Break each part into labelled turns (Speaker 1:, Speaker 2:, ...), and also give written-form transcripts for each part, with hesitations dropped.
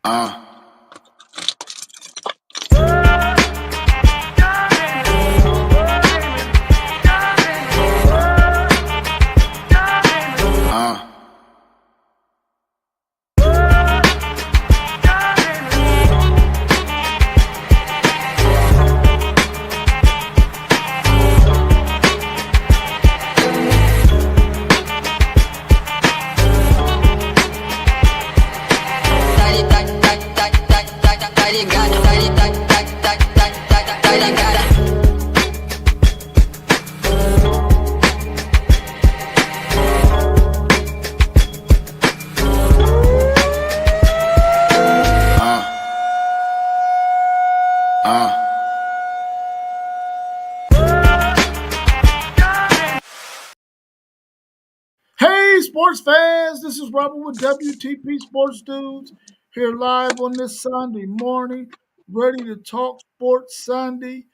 Speaker 1: Uh, uh.
Speaker 2: Hey, sports fans, this is Robert with WTP Sports Dudes here live on this Sunday morning, ready to talk sports Sunday.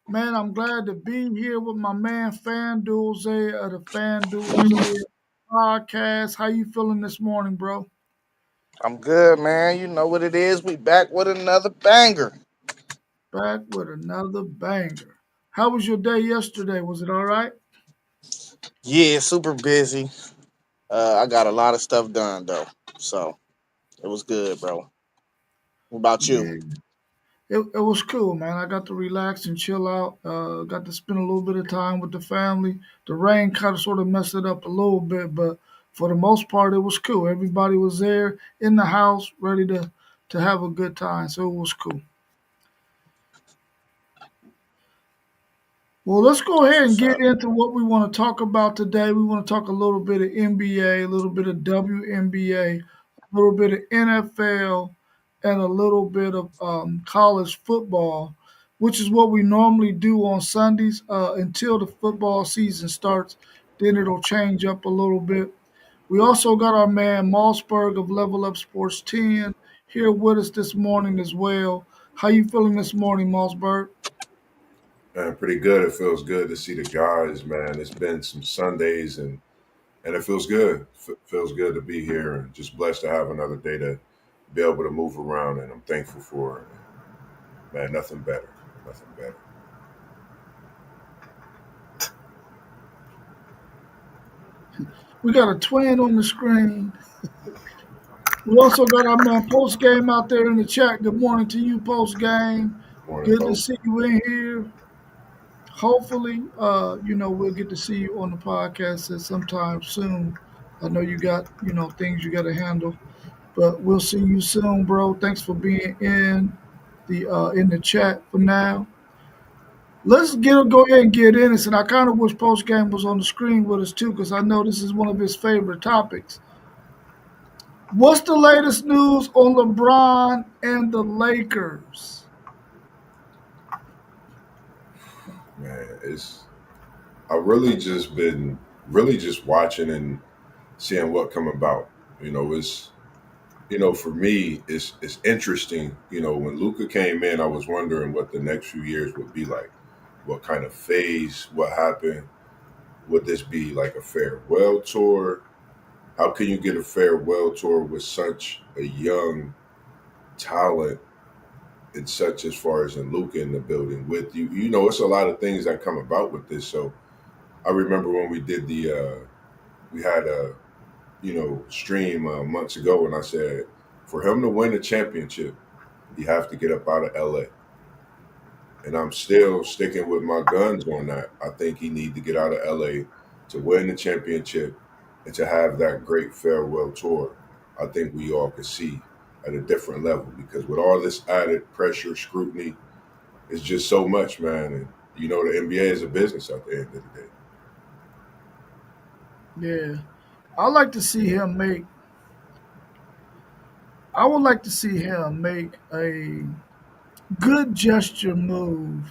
Speaker 2: Man, I'm glad to be here with my man FanDuel Zay of the FanDuel Zay podcast. How you feeling this morning, bro?
Speaker 3: I'm good, man. You know what it is. We back with another banger.
Speaker 2: Back with another banger. How was your day yesterday? Was it all right?
Speaker 3: Yeah, super busy. I got a lot of stuff done though, so it was good, bro. What about you?
Speaker 2: Yeah. It was cool, man. I got to relax and chill out. Got to spend a little bit of time with the family. The rain kind of sort of messed it up a little bit, but for the most part, it was cool. Everybody was there in the house, ready to have a good time. So it was cool. Well, let's go ahead
Speaker 3: That's
Speaker 2: and
Speaker 3: what's
Speaker 2: get
Speaker 3: up.
Speaker 2: into what we want to talk about today. We want to talk a little bit of NBA, a little bit of WNBA, a little bit of NFL, and a little bit of college football, which is what we normally do on Sundays until the football season starts. Then it'll change up a little bit. We also got our man Mossberg of Level Up Sports 10 here with us this morning as well. How you feeling this morning, Mossberg?
Speaker 4: Man, pretty good. It feels good to see the guys, man. It's been some Sundays and it feels good. Feels good to be here and just blessed to have another day to be able to move around and I'm thankful for it. Man, nothing better. Nothing better.
Speaker 2: We got a twin on the screen. We also got our man Post Game out there in the chat. Good morning to you, Post Game.
Speaker 4: Morning,
Speaker 2: Good to
Speaker 4: folks.
Speaker 2: see you in here. Hopefully, we'll get to see you on the podcast at sometime soon. I know you got, things you got to handle, but we'll see you soon, bro. Thanks for being in the chat for now. Let's go ahead and get in this, and I kind of wish Post Game was on the screen with us too, because I know this is one of his favorite topics. What's the latest news on LeBron and the Lakers?
Speaker 4: Man, it's I really just been really just watching and seeing what come about. It's for me, it's interesting. When Luca came in, I was wondering what the next few years would be like. What kind of phase, what happened? Would this be like a farewell tour? How can you get a farewell tour with such a young talent and such as far as in Luca in the building with you? It's a lot of things that come about with this. So I remember when we did we had a stream months ago, and I said for him to win a championship, you have to get up out of LA. And I'm still sticking with my guns on that. I think he need to get out of LA to win the championship and to have that great farewell tour. I think we all could see at a different level because with all this added pressure, scrutiny, it's just so much, man. And the NBA is a business at the end of the day.
Speaker 2: Yeah, I like to see him make. I would like to see him make a good gesture move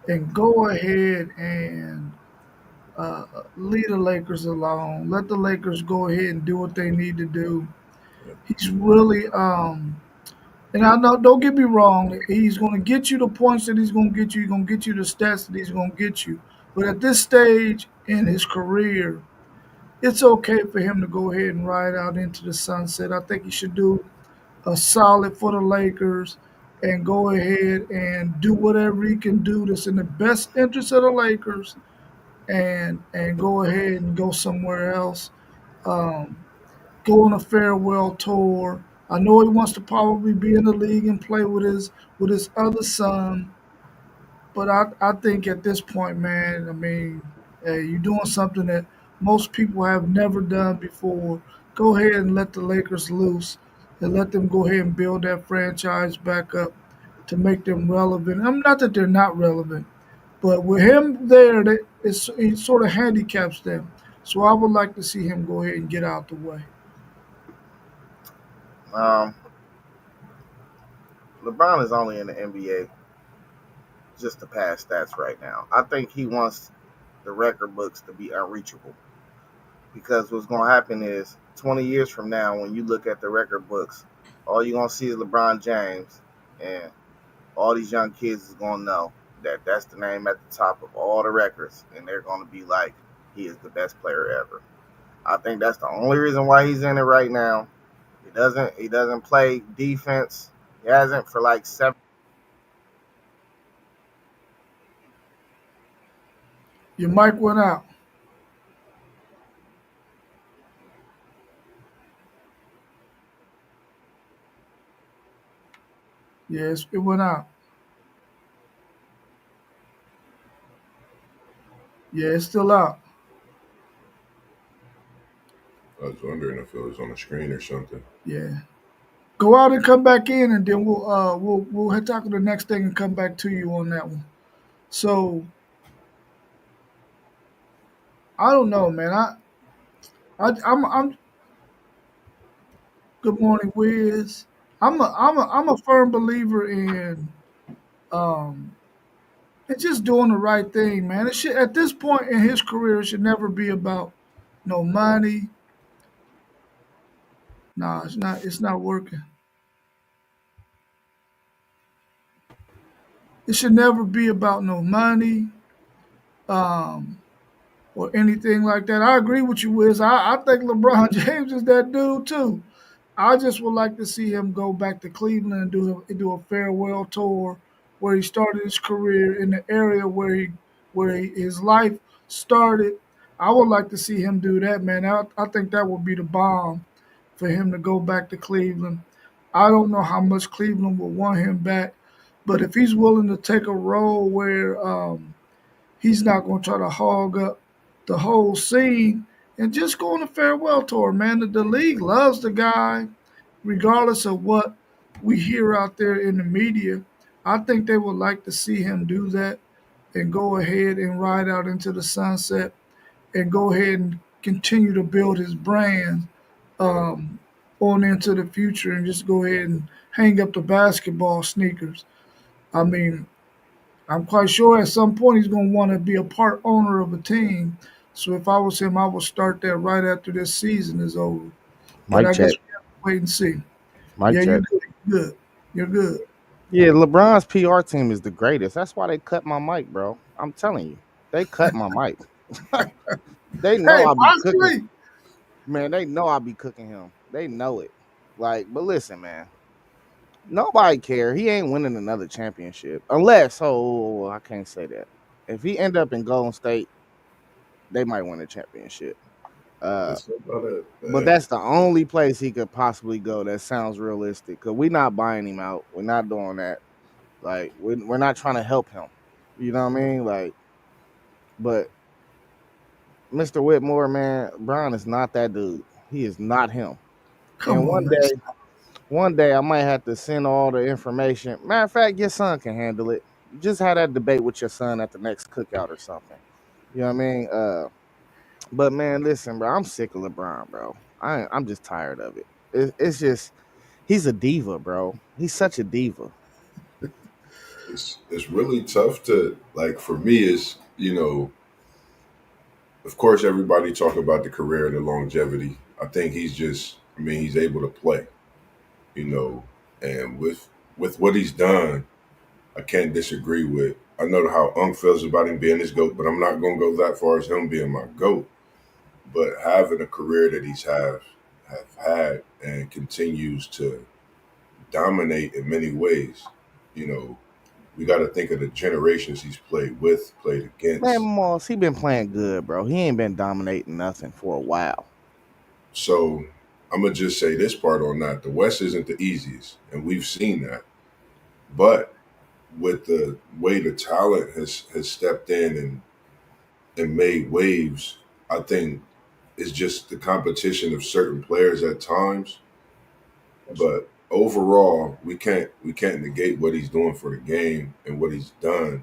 Speaker 2: and go ahead and leave the Lakers alone. Let the Lakers go ahead and do what they need to do.
Speaker 4: Yeah.
Speaker 2: He's really and I know, don't get me wrong, he's going to get you the points that he's going to get you. He's going to get you the stats that he's going to get you. But at this stage in his career, it's okay for him to go ahead and ride out into the sunset. I think he should do solid for the Lakers and go ahead and do whatever he can do that's in the best interest of the Lakers and go ahead and go somewhere else. Um, Go on a farewell tour. I know he wants to probably be in the league and play with his other son, but I think at this point, man, I mean, hey, you're doing something that most people have never done before. Go ahead and let the Lakers loose and let them go ahead and build that franchise back up to make them relevant. I'm not that they're not relevant, but with him there, it sort of handicaps them. So I would like to see him go ahead and get out the way.
Speaker 3: Um, LeBron is only in the NBA just to pass stats right now. I think he wants the record books to be unreachable because what's going to happen is 20 years from now, when you look at the record books, all you're going to see is LeBron James, and all these young kids is going to know that that's the name at the top of all the records, and they're going to be like, he is the best player ever. I think that's the only reason why he's in it right now. He doesn't play defense. He hasn't for like 7.
Speaker 2: Your mic went out. Yes, it went out. Yeah, it's still out.
Speaker 4: I was wondering if it was on the screen or something.
Speaker 2: Yeah. Go out and come back in, and then we'll head tackle the next thing and come back to you on that one. So I don't know, man. I'm good morning, Wiz. I'm a firm believer um in just doing the right thing, man. It should at this point in his career, it should never be about no money. Nah, it's not. It's not working. It should never be about no money. Um, or anything like that. I agree with you, Wiz. I think LeBron James is that dude too. I just would like to see him go back to Cleveland and do a farewell tour where he started his career in the area his life started. I would like to see him do that, man. I think that would be the bomb for him to go back to Cleveland. I don't know how much Cleveland will want him back, but if he's willing to take a role where he's not going to try to hog up the whole scene and just go on a farewell tour, man. The league loves the guy, regardless of what we hear out there in the media. I think they would like to see him do that and go ahead and ride out into the sunset and go ahead and continue to build his brand um, on into the future and just go ahead and hang up the basketball sneakers. I mean, I'm quite sure at some point he's going to want to be a part owner of a team. So if I was him, I would start that right after this season is over. But
Speaker 3: Mic
Speaker 2: I guess
Speaker 3: check.
Speaker 2: we have to wait and see.
Speaker 3: Mic
Speaker 2: Yeah, you're
Speaker 3: check.
Speaker 2: good. You're good. You're good.
Speaker 3: Yeah, LeBron's PR team is the greatest. That's why they cut my mic, bro. I'm telling you, they cut my mic. They know
Speaker 2: Hey,
Speaker 3: I'll be cooking.
Speaker 2: possibly.
Speaker 3: Man, they know I'll be cooking him. They know it. Like, but listen, man, nobody care. He ain't winning another championship unless. Oh, I can't say that. If he end up in Golden State, they might win a championship. Uh,
Speaker 4: It's about it,
Speaker 3: but
Speaker 4: man.
Speaker 3: that's the only place he could possibly go that sounds realistic. Cause we're not buying him out. We're not doing that. Like, we're not trying to help him. You know what I mean? Like, but Mr. Whitmore, man, Brown is not that dude. He is not him.
Speaker 2: Come
Speaker 3: And
Speaker 2: on, man.
Speaker 3: one day I might have to send all the information. Matter of fact, your son can handle it. Just have that debate with your son at the next cookout or something. You know what I mean? But man, listen, bro, I'm sick of LeBron, bro. I'm just tired of it. It's just he's a diva, bro. He's such a diva.
Speaker 4: It's really tough to like for me. Is of course everybody talk about the career and the longevity. I think he's just. I mean, he's able to play. And with what he's done, I can't disagree with. I know how Unc feels about him being his goat, but I'm not going to go that far as him being my goat. But having a career that have had and continues to dominate in many ways. You know, we got to think of the generations he's played with, played
Speaker 3: Man,
Speaker 4: against.
Speaker 3: Moss, he been playing good, bro. He ain't been dominating nothing for a while.
Speaker 4: So I'm gonna just say this part on that: the West isn't the easiest, and we've seen that. But with the way the talent has stepped in and made waves, I think it's just the competition of certain players at times. But overall, we can't negate what he's doing for the game and what he's done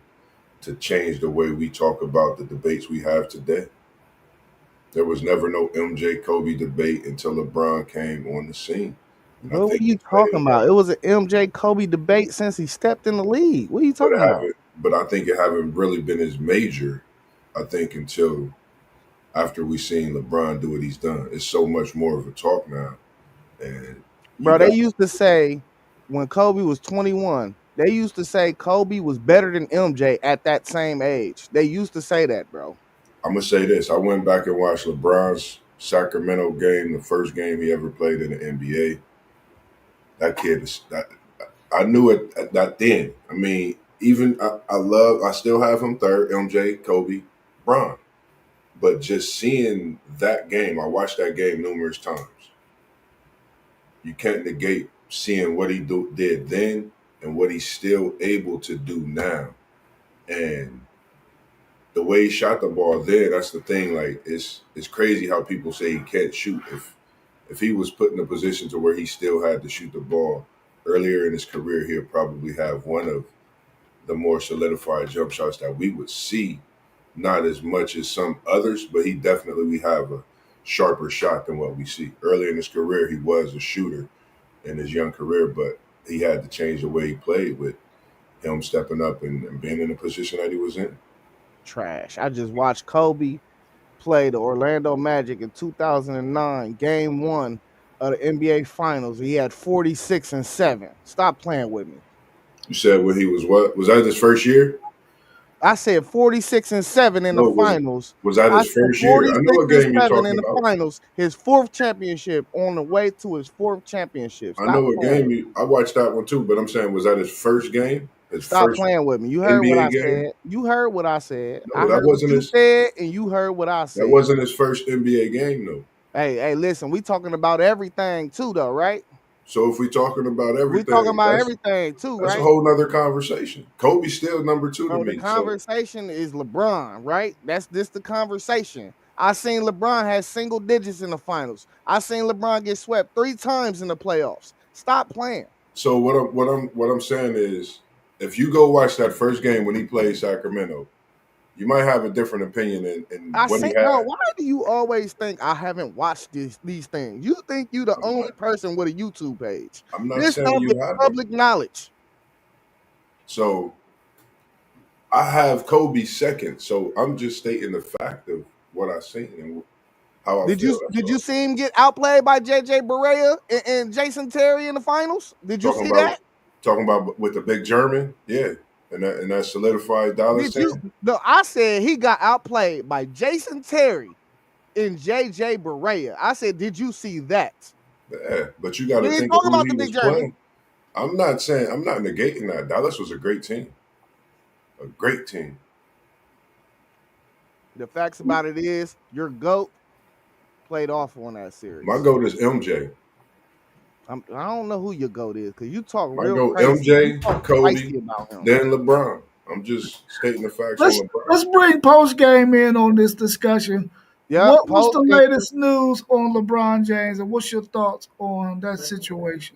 Speaker 4: to change the way we talk about the debates we have today. There was never no MJ Kobe debate until LeBron came on the scene. And I
Speaker 3: What
Speaker 4: think
Speaker 3: are
Speaker 4: he
Speaker 3: you
Speaker 4: played
Speaker 3: talking
Speaker 4: a
Speaker 3: about?
Speaker 4: role.
Speaker 3: It was an MJ Kobe debate since he stepped in the league. What are you
Speaker 4: But
Speaker 3: talking
Speaker 4: it
Speaker 3: about?
Speaker 4: haven't but I think it haven't really been as major, I think, until after we seen LeBron do what he's done. It's so much more of a talk now. And you
Speaker 3: Bro, they
Speaker 4: got
Speaker 3: used to say when Kobe was 21, they used to say Kobe was better than MJ at that same age. They used to say that, bro.
Speaker 4: I'm gonna say this. I went back and watched LeBron's Sacramento game, the first game he ever played in the NBA. That kid is that I knew it at that then. I mean, even I still have him third, MJ, Kobe, Bron. But just seeing that game, I watched that game numerous times. You can't negate seeing what did then and what he's still able to do now. And the way he shot the ball then, that's the thing. Like it's crazy how people say he can't shoot. If he was put in a position to where he still had to shoot the ball earlier in his career, he'll probably have one of the more solidified jump shots that we would see. Not as much as some others, but he definitely we have a sharper shot than what we see. Early in his career, he was a shooter in his young career, but he had to change the way he played with him stepping up and being in the position that he was in.
Speaker 3: Trash. I just watched Kobe play the Orlando Magic in 2009, game one of the NBA Finals. He had 46 and 7. Stop playing with me.
Speaker 4: You said when he was what? Was that his first year?
Speaker 3: I said 46 and 7 in the
Speaker 4: No,
Speaker 3: finals.
Speaker 4: was that
Speaker 3: I
Speaker 4: his
Speaker 3: said
Speaker 4: first year? I know
Speaker 3: 46
Speaker 4: what
Speaker 3: and
Speaker 4: game you're
Speaker 3: 7 in
Speaker 4: talking
Speaker 3: the
Speaker 4: about.
Speaker 3: finals. His fourth championship on the way to his fourth championship.
Speaker 4: I know
Speaker 3: Stop
Speaker 4: what
Speaker 3: playing
Speaker 4: game
Speaker 3: with me.
Speaker 4: you. I watched that one too, but I'm saying was that his first game? His
Speaker 3: Stop
Speaker 4: first
Speaker 3: playing with me. You heard what
Speaker 4: NBA
Speaker 3: I
Speaker 4: game?
Speaker 3: said. You heard what I said. I
Speaker 4: No, that
Speaker 3: heard what
Speaker 4: wasn't
Speaker 3: you
Speaker 4: his.
Speaker 3: said, and you heard what I
Speaker 4: That
Speaker 3: said.
Speaker 4: wasn't his first NBA game though.
Speaker 3: Hey, listen, we talking about everything too, though, right?
Speaker 4: So if we're talking about
Speaker 3: We talking
Speaker 4: everything,
Speaker 3: about
Speaker 4: that's
Speaker 3: everything too,
Speaker 4: that's a
Speaker 3: right?
Speaker 4: whole nother conversation. Kobe's still number two to
Speaker 3: No, the
Speaker 4: me. So
Speaker 3: conversation is LeBron, right? That's this the conversation. I seen LeBron has single digits in the finals. I seen LeBron get swept 3 times in the playoffs. Stop playing.
Speaker 4: what I'm saying is, if you go watch that first game when he played Sacramento, you might have a different opinion in
Speaker 3: I
Speaker 4: what he
Speaker 3: seen, bro.
Speaker 4: had.
Speaker 3: Why do you always think I haven't watched these things? You think you the
Speaker 4: I'm
Speaker 3: only
Speaker 4: not.
Speaker 3: person with a YouTube page?
Speaker 4: I'm not
Speaker 3: This
Speaker 4: saying
Speaker 3: stuff is
Speaker 4: you haven't.
Speaker 3: public knowledge.
Speaker 4: So I have Kobe second. So I'm just stating the fact of what I seen and how I
Speaker 3: Did
Speaker 4: feel.
Speaker 3: you
Speaker 4: That's
Speaker 3: did you
Speaker 4: all.
Speaker 3: see him get outplayed by JJ Barea and Jason Terry in the finals? Did you
Speaker 4: Talking
Speaker 3: see
Speaker 4: about
Speaker 3: that?
Speaker 4: with the big German, yeah, and that solidified Dallas
Speaker 3: Did you?
Speaker 4: team.
Speaker 3: No, I said he got outplayed by Jason Terry and JJ Barea. I said, did you see that?
Speaker 4: Yeah, but you got
Speaker 3: We
Speaker 4: to
Speaker 3: ain't
Speaker 4: think of
Speaker 3: talking
Speaker 4: who
Speaker 3: about
Speaker 4: he
Speaker 3: the
Speaker 4: was
Speaker 3: big German.
Speaker 4: playing. I'm not negating that. Dallas was a great team, a great team.
Speaker 3: The facts about it is your GOAT played off on that
Speaker 4: My
Speaker 3: series.
Speaker 4: goat is MJ.
Speaker 3: I don't know who your GOAT is because you talk
Speaker 4: My
Speaker 3: real
Speaker 4: goat
Speaker 3: crazy. You
Speaker 4: MJ,
Speaker 3: talk
Speaker 4: Kobe,
Speaker 3: spicy about him.
Speaker 4: then LeBron. I'm just stating the facts on
Speaker 2: Let's
Speaker 4: LeBron.
Speaker 2: let's bring post game in on this discussion.
Speaker 3: Yep,
Speaker 2: What's
Speaker 3: post
Speaker 2: the
Speaker 3: game.
Speaker 2: latest news on LeBron James, and what's your thoughts on that situation?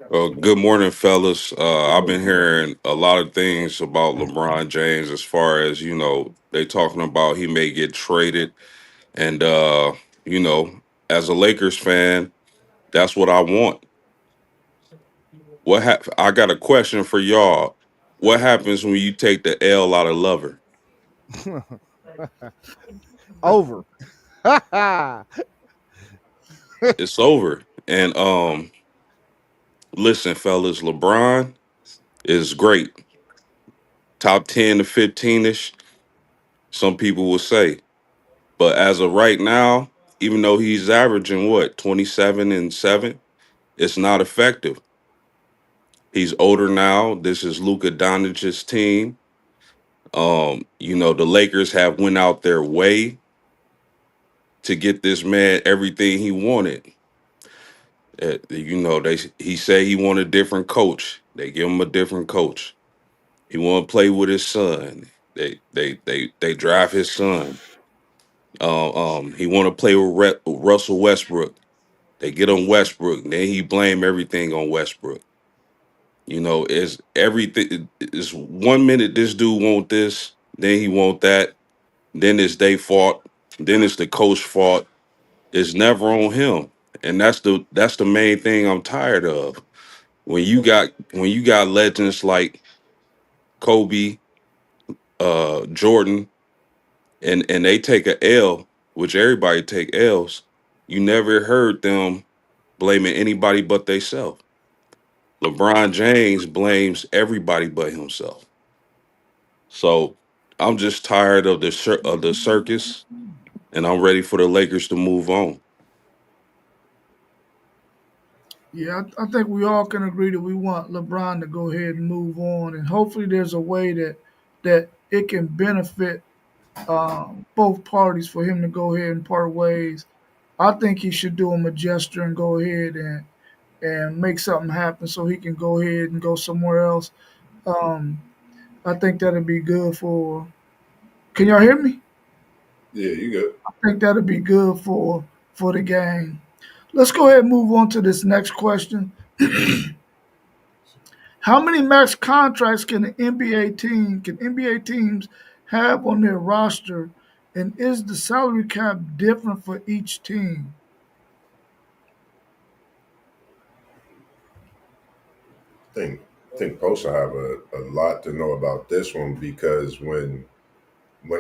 Speaker 1: Well, good morning, fellas. I've been hearing a lot of things about LeBron James as far as, they talking about he may get traded. And, you know, as a Lakers fan, that's what I want. I got a question for y'all. What happens when you take the L out of lover?
Speaker 3: Over.
Speaker 1: It's over. And listen, fellas, LeBron is great. Top 10 to 15ish, some people will say. But as of right now, even though he's averaging what, 27 and 7, It's not effective. He's older now. This is Luka Doncic's team. The Lakers have went out their way to get this man everything he wanted. He said he wanted a different coach. They give him a different coach. He want to play with his son. They drive his son. He want to play with Russell Westbrook. They get on Westbrook. Then he blame everything on Westbrook. Is everything is 1 minute this dude want this, then he want that, then it's their fault, then it's the coach fault. It's never on him. And that's the main thing I'm tired of. When you got legends like Kobe, Jordan, and they take a L, which everybody take L's, you never heard them blaming anybody but theyself. LeBron James blames everybody but himself. So I'm just tired of the circus, and I'm ready for the Lakers to move on.
Speaker 2: Yeah, I think we all can agree that we want LeBron to go ahead and move on, and hopefully there's a way that it can benefit both parties for him to go ahead and part ways. I think he should do him a gesture and go ahead and make something happen so he can go ahead and go somewhere else. Um, I think that'd be good for. Can y'all hear me?
Speaker 4: Yeah, you good.
Speaker 2: I think that'd be good for the game. Let's go ahead and move on to this next question. How many max contracts can NBA teams have on their roster, and is the salary cap different for each team?
Speaker 4: I think Post will have a lot to know about this one because when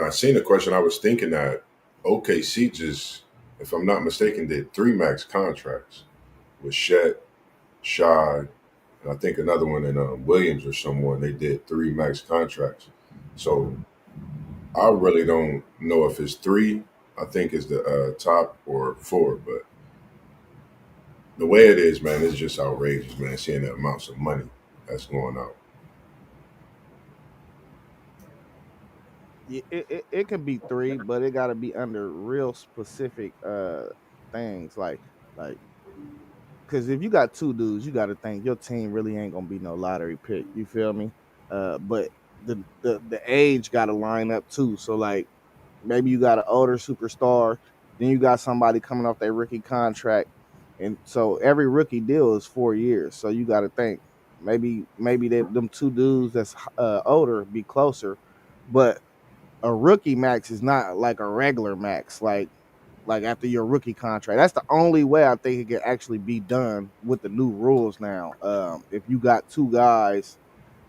Speaker 4: I seen the question, I was thinking that OKC just, if I'm not mistaken, did three max contracts with Shet, Shy, and I think another one in Williams or someone. They did three max contracts. So I really don't know if it's three. I think it's the top or four, but the way it is, man, it's just outrageous, man. Seeing the amounts of money that's going out.
Speaker 3: Yeah, it can be three, but it got to be under real specific things like because if you got two dudes, you got to think your team really ain't gonna be no lottery pick. You feel me? But the age got to line up too. So like maybe you got an older superstar, then you got somebody coming off their rookie contract, and so every rookie deal is 4 years. So you got to think maybe them two dudes that's older be closer, but a rookie max is not like a regular max, like after your rookie contract. That's the only way I think it can actually be done with the new rules now. If you got two guys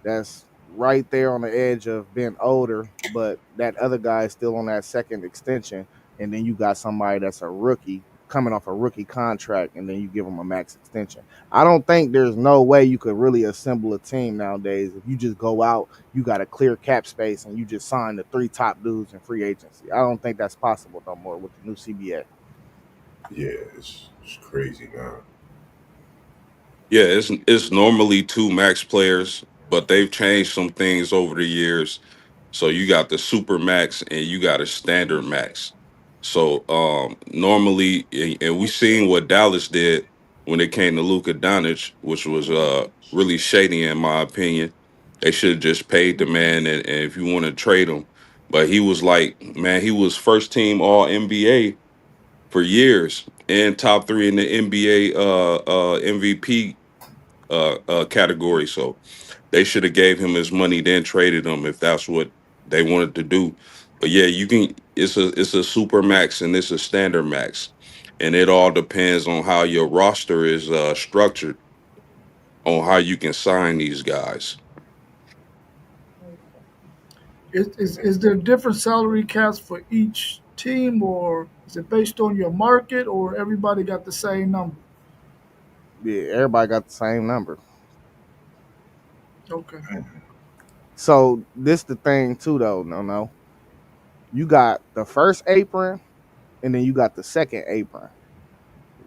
Speaker 3: that's right there on the edge of being older, but that other guy is still on that second extension, and then you got somebody that's a rookie coming off a rookie contract, and then you give them a max extension. I don't think there's no way you could really assemble a team nowadays if you just go out, you got a clear cap space, and you just sign the three top dudes in free agency. I don't think that's possible no more with the new CBA.
Speaker 4: Yeah, it's crazy now.
Speaker 1: Yeah, it's normally two max players, but they've changed some things over the years. So you got the super max and you got a standard max. So normally, and we seen what Dallas did when it came to Luka Doncic, which was really shady in my opinion. They should have just paid the man, and if you want to trade him, but he was like, man, he was first team All NBA for years and top three in the NBA MVP category. So they should have gave him his money, then traded him if that's what they wanted to do. But yeah, you can. It's a super max and it's a standard max, and it all depends on how your roster is structured on how you can sign these guys.
Speaker 2: Is there different salary caps for each team, or is it based on your market, or everybody got the same number?
Speaker 3: Yeah, everybody got the same number.
Speaker 2: Okay.
Speaker 3: So this the thing too, though. No, you got the first apron, and then you got the second apron.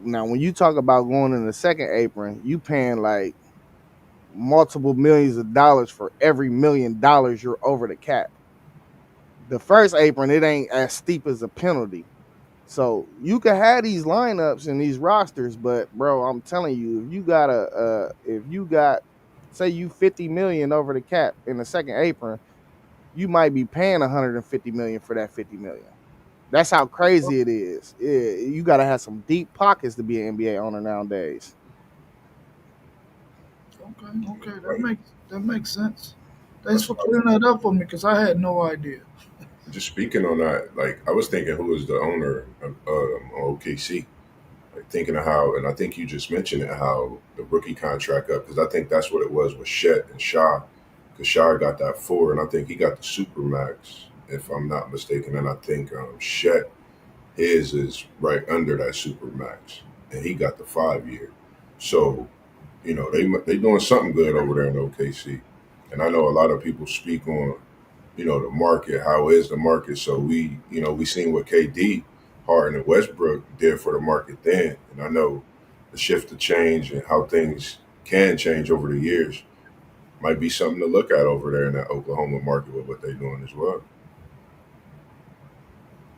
Speaker 3: Now, when you talk about going in the second apron, you paying like multiple millions of dollars for every $1 million you're over the cap. The first apron, it ain't as steep as a penalty. So you can have these lineups and these rosters, but bro, I'm telling you, if you got say you 50 million over the cap in the second apron, you might be paying 150 million for that 50 million. That's how crazy it is. You got to have some deep pockets to be an NBA owner nowadays.
Speaker 2: Okay, okay,
Speaker 4: Right.
Speaker 2: that makes sense. Thanks
Speaker 4: That's
Speaker 2: for
Speaker 4: what I was,
Speaker 2: clearing that up for me because I had no idea.
Speaker 4: just speaking on that. Like I was thinking, who was the owner of OKC? Like thinking of how, and I think you just mentioned it, how the rookie contract up because I think that's what it was with Shet and Shaw, because Shaw got that 4, and I think he got the super max, if I'm not mistaken, and I think Shet his is right under that super max, and he got the 5 year. So they doing something good over there in OKC, and I know a lot of people speak on the market. How is the market? So we seen what KD, Harden, and Westbrook did for the market then, and I know the shift to change and how things can change over the years might be something to look at over there in that Oklahoma market with what they're doing as well.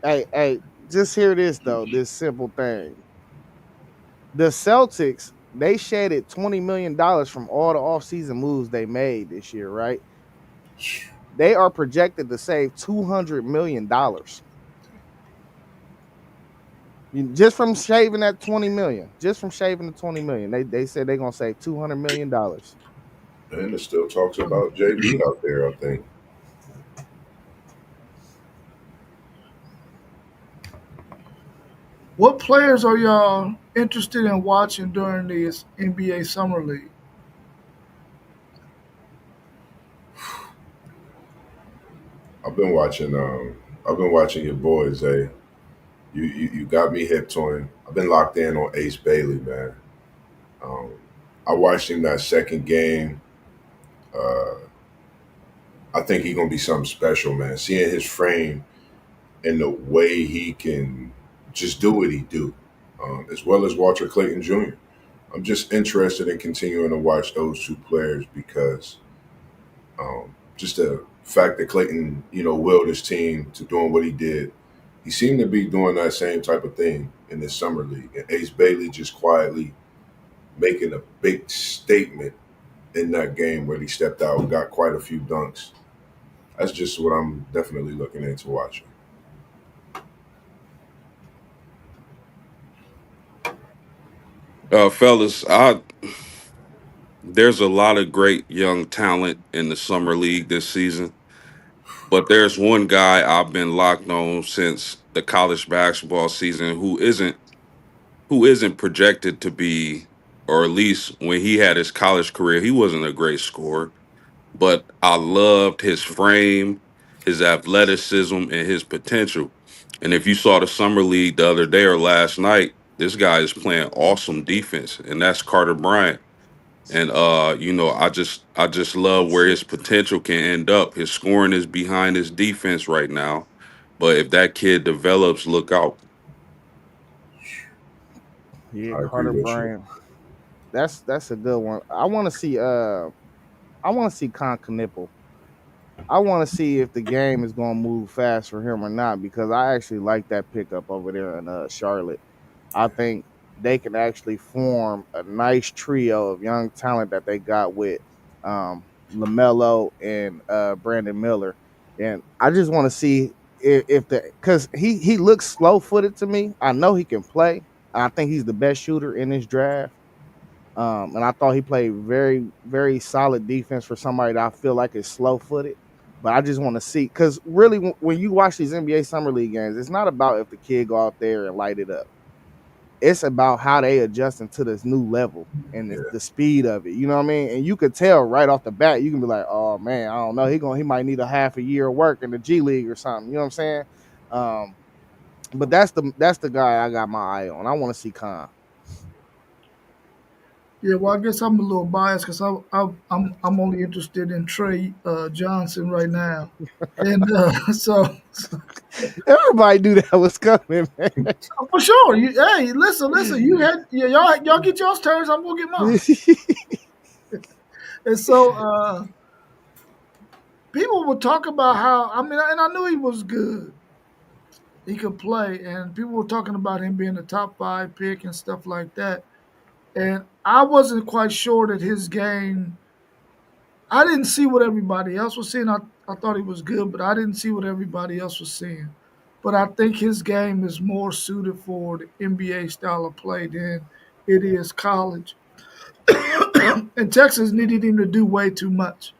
Speaker 3: Hey, just hear this though. This simple thing. The Celtics, they shedded $20 million from all the offseason moves they made this year, right? They are projected to save $200 million just from shaving that 20 million. Just from shaving the 20 million, they said they're gonna save $200 million.
Speaker 4: And it still talks about JB out there, I think.
Speaker 2: What players are y'all interested in watching during this NBA Summer League?
Speaker 4: I've been watching. I've been watching your boys. You got me hipped on. I've been locked in on Ace Bailey, man. Um, I watched him that second game. Uh, I think he's gonna be something special, man. Seeing his frame and the way he can just do what he do, as well as Walter Clayton Jr. I'm just interested in continuing to watch those two players because just the fact that Clayton, willed his team to doing what he did. He seemed to be doing that same type of thing in this summer league. And Ace Bailey just quietly making a big statement in that game where he stepped out and got quite a few dunks. That's just what I'm definitely looking into watching.
Speaker 1: Fellas, there's a lot of great young talent in the summer league this season, but there's one guy I've been locked on since the college basketball season who isn't projected to be, or at least when he had his college career, he wasn't a great scorer. But I loved his frame, his athleticism, and his potential. And if you saw the summer league the other day or last night, this guy is playing awesome defense, and that's Carter Bryant. And I just love where his potential can end up. His scoring is behind his defense right now, but if that kid develops, look out.
Speaker 3: Yeah,
Speaker 4: I agree
Speaker 3: Carter
Speaker 4: with you.
Speaker 3: Bryant. That's a good one. I want to see Con Knipple. I want to see if the game is going to move fast for him or not because I actually like that pickup over there in Charlotte. I think they can actually form a nice trio of young talent that they got with Lamelo and Brandon Miller, and I just want to see if the because he looks slow footed to me. I know he can play. I think he's the best shooter in this draft. And I thought he played very, very solid defense for somebody that I feel like is slow footed. But I just want to see because really, when you watch these NBA summer league games, it's not about if the kid go out there and light it up. It's about how they adjusting to this new level and
Speaker 4: Yeah,
Speaker 3: the speed of it. You know what I mean? And you could tell right off the bat. You can be like, "Oh man, I don't know. He might need a half a year of work in the G League or something." You know what I'm saying? Um, but that's the guy I got my eye on. I want to see Khan.
Speaker 2: Yeah, well, I guess I'm a little biased because I'm only interested in Trey Johnson right now, and
Speaker 5: Everybody knew that was coming, man.
Speaker 2: for sure. Hey, listen. You had yeah, y'all get y'all's turns. I'm gonna get mine. And people would talk about how I mean, and I knew he was good. He could play, and people were talking about him being a top 5 pick and stuff like that. And I wasn't quite sure that his game. I didn't see what everybody else was seeing. I thought he was good, but I didn't see what everybody else was seeing. But I think his game is more suited for the NBA style of play than it is college. And Texas needed him to do way too much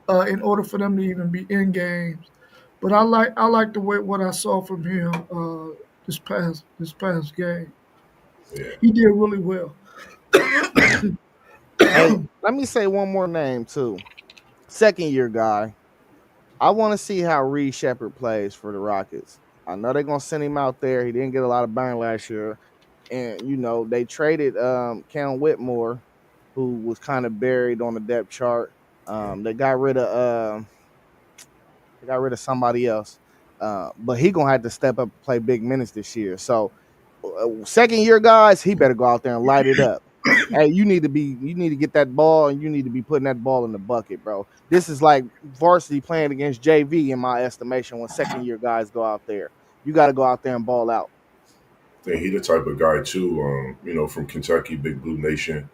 Speaker 2: in order for them to even be in games. But I like the way what I saw from him this past game.
Speaker 4: Yeah,
Speaker 2: He did really well.
Speaker 5: Hey, let me say one more name too. Second year guy. I want to see how Reed Shepard plays for the Rockets. I know they're gonna send him out there. He didn't get a lot of burn last year, and they traded Cam Whitmore, who was kind of buried on the depth chart.
Speaker 4: yeah.
Speaker 5: They got rid of somebody else, but he gonna have to step up and play big minutes this year. So, second year guys, he better go out there and light it up. Hey, you need to get that ball, and you need to be putting that ball in the bucket, bro. This is like varsity playing against JV in my estimation. When second year guys go out there, you got to go out there and ball out.
Speaker 4: I think he the type of guy too. From Kentucky, Big Blue Nation.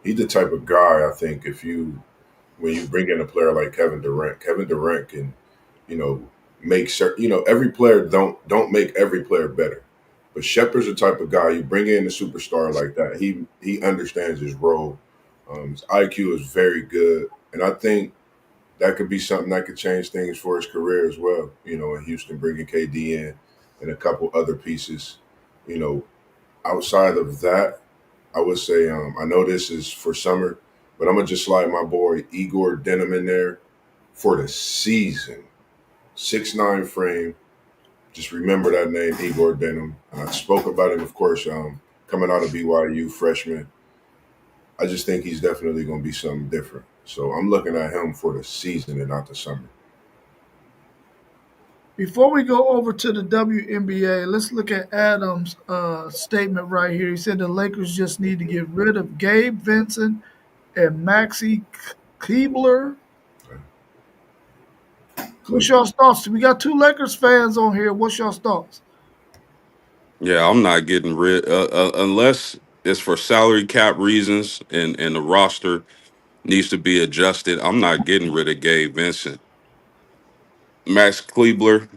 Speaker 4: He the type of guy. I think if you when you bring in a player like Kevin Durant can, you know, make certain. Every player don't make every player better. But Shepard's the type of guy you bring in a superstar like that. He understands his role. His IQ is very good, and I think that could be something that could change things for his career as well. In Houston, bringing KD in and a couple other pieces. You know, outside of that, I would say I know this is for summer, but I'm gonna just slide my boy Igor Denim in there for the season. 6'9" frame. Just remember that name, Igor Denim. And I spoke about him, of course, coming out of BYU freshman. I just think he's definitely going to be something different. So I'm looking at him for the season and not the summer.
Speaker 2: Before we go over to the WNBA, let's look at Adams' statement right here. He said the Lakers just need to get rid of Gabe Vincent and Maxi Kleber. What's
Speaker 4: Cleveland.
Speaker 2: y'all's thoughts? We got two Lakers fans on here. What's y'all's thoughts?
Speaker 1: Yeah, I'm not getting rid unless it's for salary cap reasons and the roster needs to be adjusted. I'm not getting rid of Gabe Vincent. Max Kleber,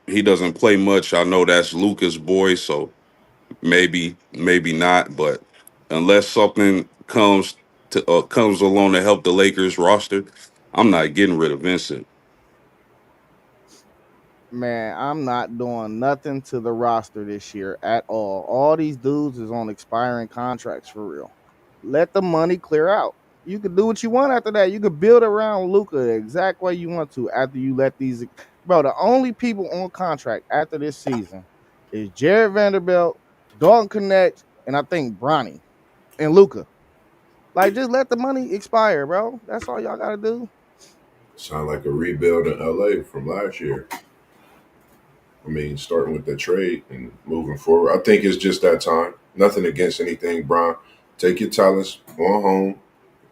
Speaker 1: he doesn't play much. I know that's Luca's boy, so maybe not. But unless something comes along to help the Lakers roster, I'm not getting rid of Vincent.
Speaker 5: Man, I'm not doing nothing to the roster this year at all. All these dudes is on expiring contracts for real. Let the money clear out. You can do what you want after that. You can build around Luca the exact way you want to after you let these. Bro, the only people on contract after this season is Jared Vanderbilt, Dalton Connect, and I think Bronny and Luca. Like, just let the money expire, bro. That's all y'all gotta do.
Speaker 4: Sound like a rebuild in LA from last year. I mean, starting with the trade and moving forward. I think it's just that time. Nothing against anything, Brian. Take your talents, go home,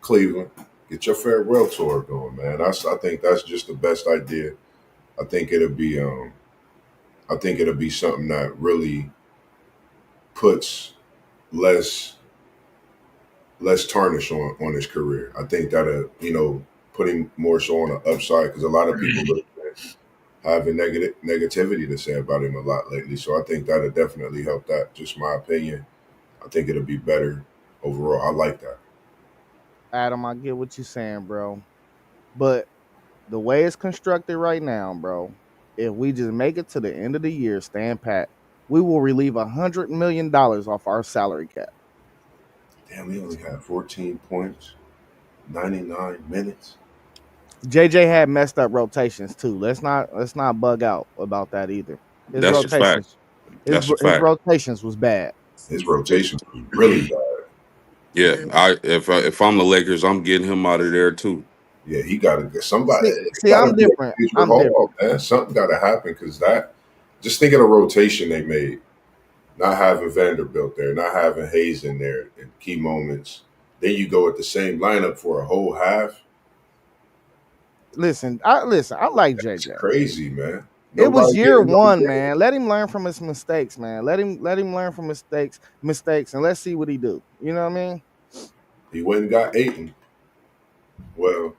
Speaker 4: Cleveland, get your farewell tour going, man. I think that's just the best idea. I think it'll be something that really puts less less tarnish on his career. I think that'll put him more so on the upside because a lot of people look having negativity to say about him a lot lately. So I think that'll definitely help that. Just my opinion. I think it'll be better overall. I like that.
Speaker 5: Adam, I get what you're saying, bro. But the way it's constructed right now, bro, if we just make it to the end of the year, stand pat, we will relieve $100 million off our salary cap.
Speaker 4: Damn, we only had 14 points, 99 minutes.
Speaker 5: JJ had messed up rotations too. Let's not bug out about that either. His
Speaker 1: That's a fact.
Speaker 5: rotations, his
Speaker 1: That's a
Speaker 5: his
Speaker 1: fact.
Speaker 5: rotations was bad.
Speaker 4: His rotations was really bad.
Speaker 1: Yeah,
Speaker 2: Yeah.
Speaker 1: if I'm the Lakers, I'm getting him out of there too.
Speaker 4: Yeah, he got to get somebody.
Speaker 5: See,
Speaker 4: It got to
Speaker 5: I'm
Speaker 4: be a
Speaker 5: different.
Speaker 4: major
Speaker 5: I'm
Speaker 4: haul,
Speaker 5: different.
Speaker 4: man. Something got to happen because that. Just think of the rotation they made. Not having Vanderbilt there, not having Hayes in there in key moments. Then you go with the same lineup for a whole half.
Speaker 5: Listen. I like
Speaker 4: It's
Speaker 5: JJ.
Speaker 4: crazy, man.
Speaker 5: It was
Speaker 4: Nobody
Speaker 5: year
Speaker 4: getting no
Speaker 5: one,
Speaker 4: game.
Speaker 5: man. Let him learn from his mistakes, man. Let him learn from mistakes, and let's see what he do. You know what I mean?
Speaker 4: He went and got Aiton. Well,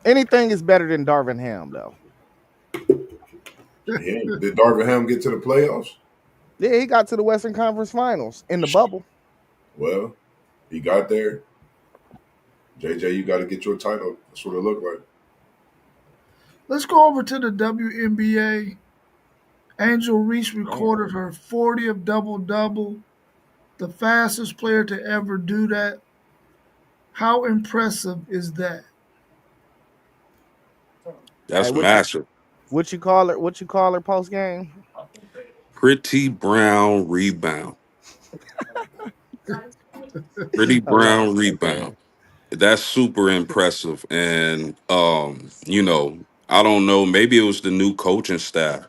Speaker 5: Anything is better than Darvin Ham, though.
Speaker 4: did Darvin Ham get to the playoffs?
Speaker 5: Yeah, he got to the Western Conference Finals in the bubble.
Speaker 4: Well, he got there. JJ, you got to get your title. That's what it looked like.
Speaker 2: Let's go over to the WNBA. Angel Reese
Speaker 5: Damn.
Speaker 2: recorded her 40th double double, the fastest player to ever do that. How impressive is that?
Speaker 5: Hey,
Speaker 1: That's massive.
Speaker 5: what you call her? What you call her post game?
Speaker 1: Pretty Brown rebound. Pretty
Speaker 5: I love
Speaker 1: Brown rebound. That's super impressive. And I don't know, maybe it was the new coaching staff,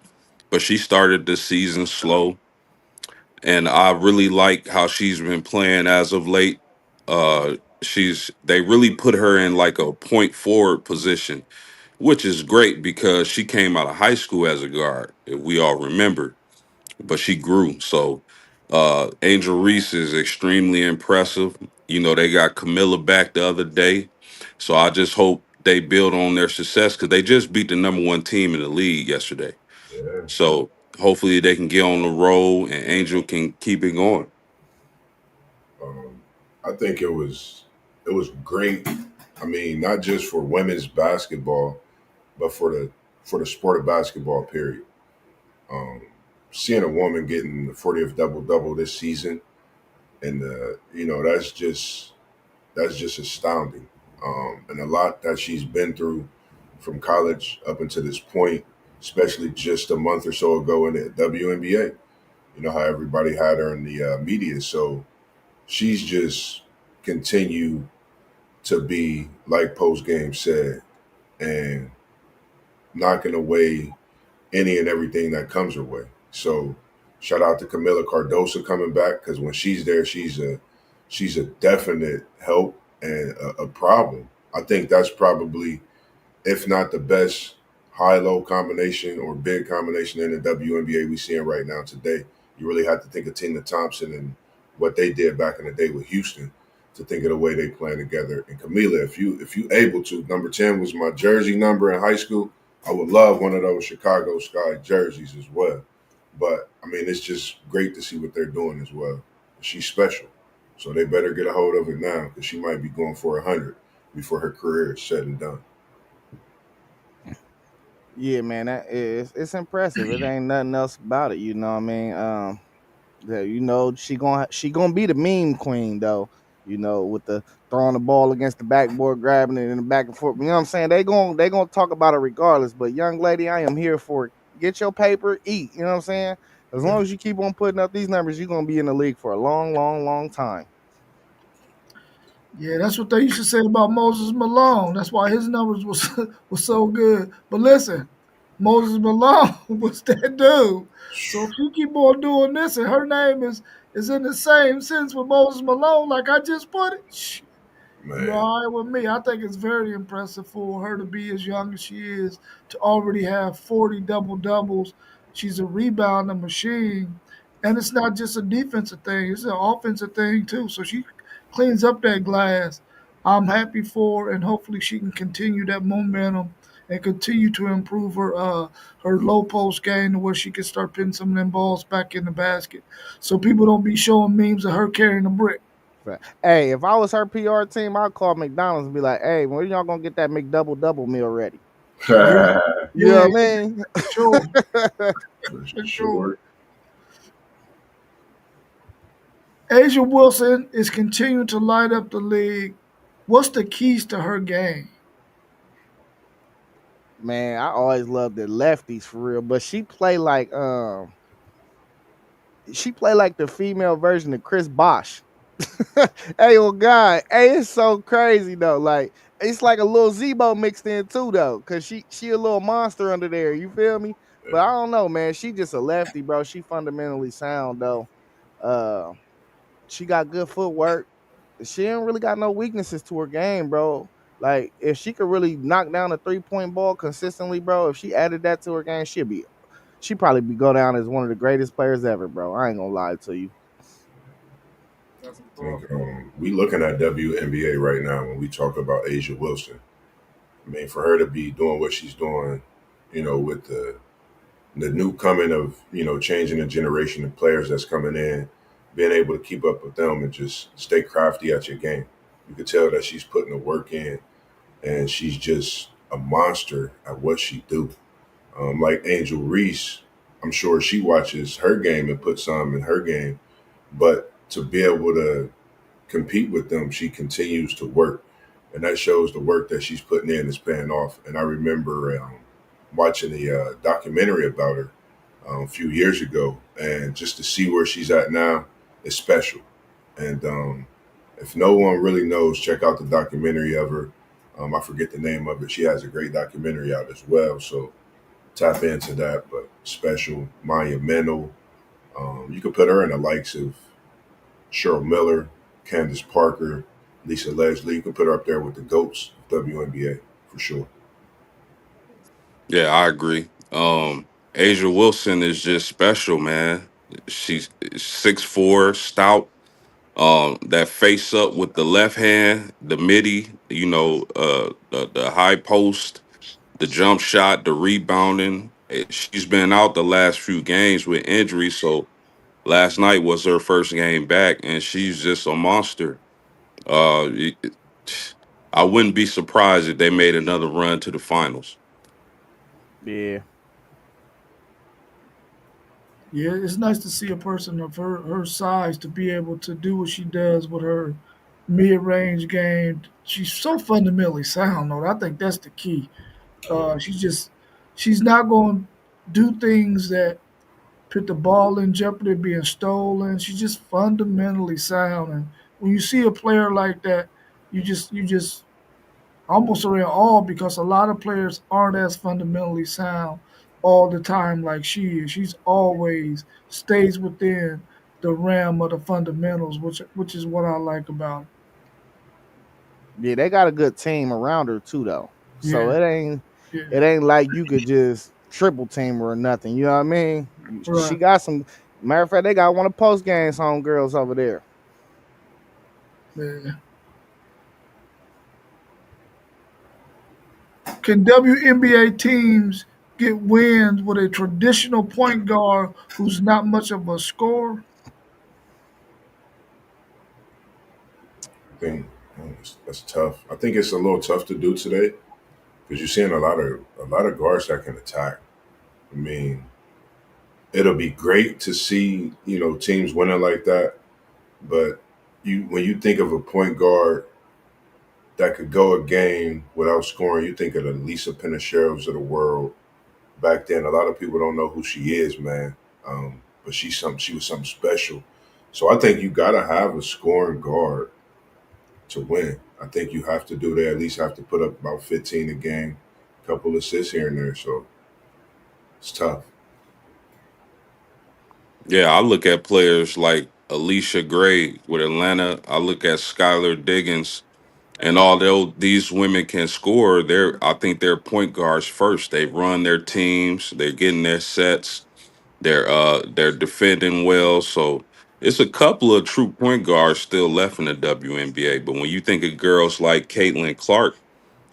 Speaker 1: but she started the season slow. And I really like how she's been playing as of late. They really put her in like a point forward position, which is great because she came out of high school as a guard, if we all remember, but she grew. So Angel Reese is extremely impressive. They got Camilla back the other day. So I just hope they build on their success because they just beat the number one team in the league yesterday.
Speaker 4: Yeah.
Speaker 1: So hopefully they can get on the roll and Angel can keep it going.
Speaker 4: Um, I think it was great. I mean, not just for women's basketball, but for the sport of basketball. Period. Um, Seeing a woman getting the 40th double double this season, and that's just astounding. And a lot that she's been through from college up until this point, especially just a month or so ago in the WNBA. You know how everybody had her in the media, so she's just continued to be like post game said, and knocking away any and everything that comes her way. So shout out to Camila Cardosa coming back because when she's there, she's a definite help and a problem. I think that's probably, if not the best high low combination or big combination in the WNBA we seeing right now today. You really have to think of Tina Thompson and what they did back in the day with Houston to think of the way they playing together. And Camila, if you able to, number 10 was my jersey number in high school. I would love one of those Chicago Sky jerseys as well. But I mean, it's just great to see what they're doing as well. She's special, so they better get a hold of it now because she might be going for 100 before her career is said and done.
Speaker 5: Yeah, man, it's impressive. It ain't nothing else about it. You know what I mean? Yeah, she gonna be the meme queen though. With the throwing the ball against the backboard, grabbing it in the back and forth. You know what I'm saying? They gonna talk about it regardless. But young lady, I am here for it. Get your paper, eat. You know what I'm saying? As long as you keep on putting up these numbers, you're gonna be in the league for a long, long, long time.
Speaker 2: Yeah, that's what they used to say about Moses Malone. That's why his numbers was was so good. But listen, Moses Malone was that dude. So if she keep on doing this and her name is in the same sense with Moses Malone, like I just put it, you
Speaker 4: Man,
Speaker 2: all right with me? I think it's very impressive for her to be as young as she is to already have 40 double doubles. She's a rebounding machine. And it's not just a defensive thing, it's an offensive thing too. So she cleans up that glass. I'm happy for her, and hopefully she can continue that momentum and continue to improve her low post game to where she can start putting some of them balls back in the basket. So people don't be showing memes of her carrying a brick.
Speaker 5: Hey, if I was her PR team, I'd call McDonald's and be like, "Hey, when y'all gonna get that McDouble double meal ready?"
Speaker 2: Yeah,
Speaker 4: for
Speaker 5: You know
Speaker 2: yeah,
Speaker 5: what I mean?
Speaker 2: for sure. For sure.
Speaker 4: sure.
Speaker 2: Asia Wilson is continuing to light up the league. What's the keys to her game?
Speaker 5: Man, I always loved the lefties for real, but she play like She played like the female version of Chris Bosh. Hey, well, God, hey, it's so crazy though. Like, it's like a little Zebo mixed in too, though, cause she a little monster under there. You feel me? But I don't know, man. She just a lefty, bro. She fundamentally sound though. Uh, she got good footwork. She ain't really got no weaknesses to her game, bro. Like, if she could really knock down a 3-point ball consistently, bro, if she added that to her game, she probably be go down as one of the greatest players ever, bro. I ain't gonna lie to you.
Speaker 4: I think we looking at WNBA right now when we talk about Asia Wilson. I mean, for her to be doing what she's doing, with the new coming of changing the generation of players that's coming in, being able to keep up with them and just stay crafty at your game. You could tell that she's putting the work in, and she's just a monster at what she do. Like Angel Reese, I'm sure she watches her game and puts some in her game, but to be able to compete with them, she continues to work, and that shows the work that she's putting in is paying off. And I remember watching the documentary about her a few years ago, and just to see where she's at now is special. And if no one really knows, check out the documentary of her. I forget the name of it. She has a great documentary out as well, so tap into that. But special, monumental. You could put her in the likes of Cheryl Miller, Candace Parker, Lisa Leslie. You can put her up there with the goats of WNBA for sure.
Speaker 1: Yeah, I agree. Asia Wilson is just special, man. She's 6'4", stout. That face up with the left hand, the midi, the high post, the jump shot, the rebounding. She's been out the last few games with injury, so last night was her first game back, and she's just a monster. Uh, it- I wouldn't be surprised if they made another run to the finals.
Speaker 5: Yeah.
Speaker 2: Yeah, it's nice to see a person of her size to be able to do what she does with her mid range game. She's so fundamentally sound, though. I think that's the key.
Speaker 4: Yeah.
Speaker 2: She's not going to do things that put the ball in jeopardy of being stolen. She's just fundamentally sound, and when you see a player like that, you just almost are in awe because a lot of players aren't as fundamentally sound all the time like she is. She's always stays within the realm of the fundamentals, which is what I like about her.
Speaker 5: Yeah, they got a good team around her too, though. So
Speaker 2: Yeah, yeah,
Speaker 5: it ain't like you could just triple team her or nothing. You know what I mean? She
Speaker 2: right.
Speaker 5: got some. Matter of fact, they got one of post games home girls over there.
Speaker 2: Yeah. Can WNBA teams get wins with a traditional point guard who's not much of a scorer?
Speaker 4: I think that's tough. I think it's a little tough to do today because you're seeing a lot of guards that can attack. I mean, it'll be great to see teams winning like that, but when you think of a point guard that could go a game without scoring, you think of the Lisa Penicheros of the world. Back then, a lot of people don't know who she is, man. But she was something special. So I think you gotta have a scoring guard to win. I think you have to do that. At least have to put up about 15 a game, couple assists here and there. So it's tough.
Speaker 1: Yeah, I look at players like Alicia Gray with Atlanta. I look at Skylar Diggins, and although these women can score, I think they're point guards first. They run their teams. They're getting their sets. They're defending well. So it's a couple of true point guards still left in the WNBA. But when you think of girls like Caitlin Clark,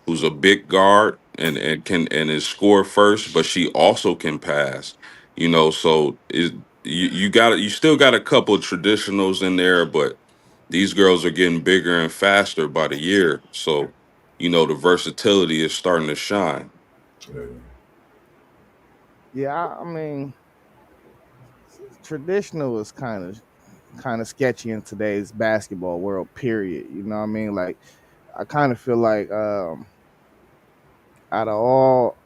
Speaker 1: who's a big guard and is score first, but she also can pass. So you still got a couple of traditionals in there, but these girls are getting bigger and faster by the year. So the versatility is starting to shine.
Speaker 4: Uh,
Speaker 5: Yeah, I mean, traditional is kind of sketchy in today's basketball world. Period. You know what I mean? Like, I kind of feel like out of all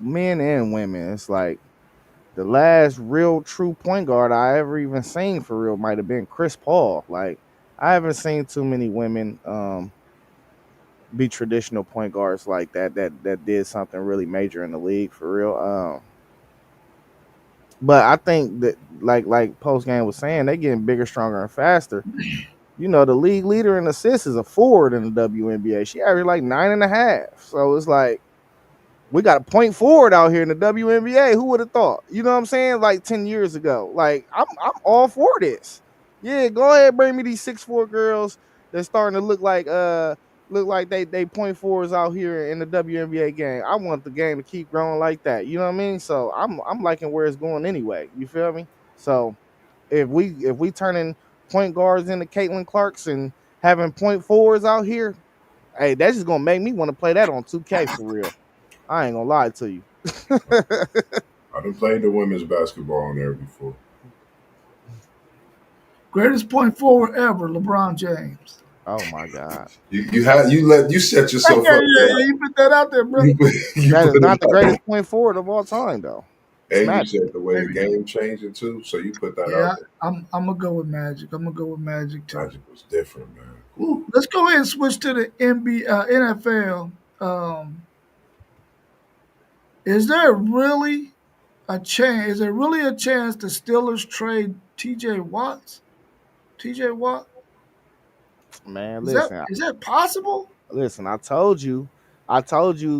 Speaker 5: men and women, it's like The last real true point guard I ever even seen for real might have been Chris Paul. Like I haven't seen too many women be traditional point guards like that did something really major in the league for real. But I think that like post game was saying, they getting bigger, stronger, and faster. You know, the league leader in assists is a forward in the WNBA. She averaged like 9.5. So it's like we got a point forward out here in the WNBA. Who would have thought? You know what I'm saying? Like 10 years ago. Like I'm all for this. Yeah, go ahead, bring me these 6'4" girls that's starting to look like they point forwards out here in the WNBA game. I want the game to keep growing like that. You know what I mean? So I'm liking where it's going anyway. You feel me? So if we turning point guards into Caitlin Clarks and having point forwards out here, hey, that's just gonna make me want to play that on 2K for real. I ain't gonna lie to you.
Speaker 4: I done played the women's basketball on there before.
Speaker 2: Greatest point forward ever, LeBron James.
Speaker 5: Oh my god.
Speaker 4: You set
Speaker 2: Hey,
Speaker 4: yourself
Speaker 2: yeah,
Speaker 4: up for
Speaker 2: yeah, yeah,
Speaker 4: that.
Speaker 2: you put that out there, brother.
Speaker 4: You
Speaker 5: That
Speaker 4: put
Speaker 5: is
Speaker 4: it
Speaker 5: not the
Speaker 4: out
Speaker 5: greatest
Speaker 4: there.
Speaker 5: point forward of all time though. It's
Speaker 4: And you
Speaker 5: Magic.
Speaker 4: said the way the
Speaker 2: Maybe.
Speaker 4: game changing too, so you put that
Speaker 2: Yeah,
Speaker 4: out there.
Speaker 2: I'm gonna go with Magic. I'm gonna go with Magic too.
Speaker 4: Magic was different, man. Woo.
Speaker 2: Let's go ahead and switch to the NFL. Is there really a chance? Is there really a chance the Steelers trade T.J. Watts? T.J. Watt?
Speaker 5: Man,
Speaker 2: Is that
Speaker 5: listen,
Speaker 2: is that possible?
Speaker 5: listen, I told you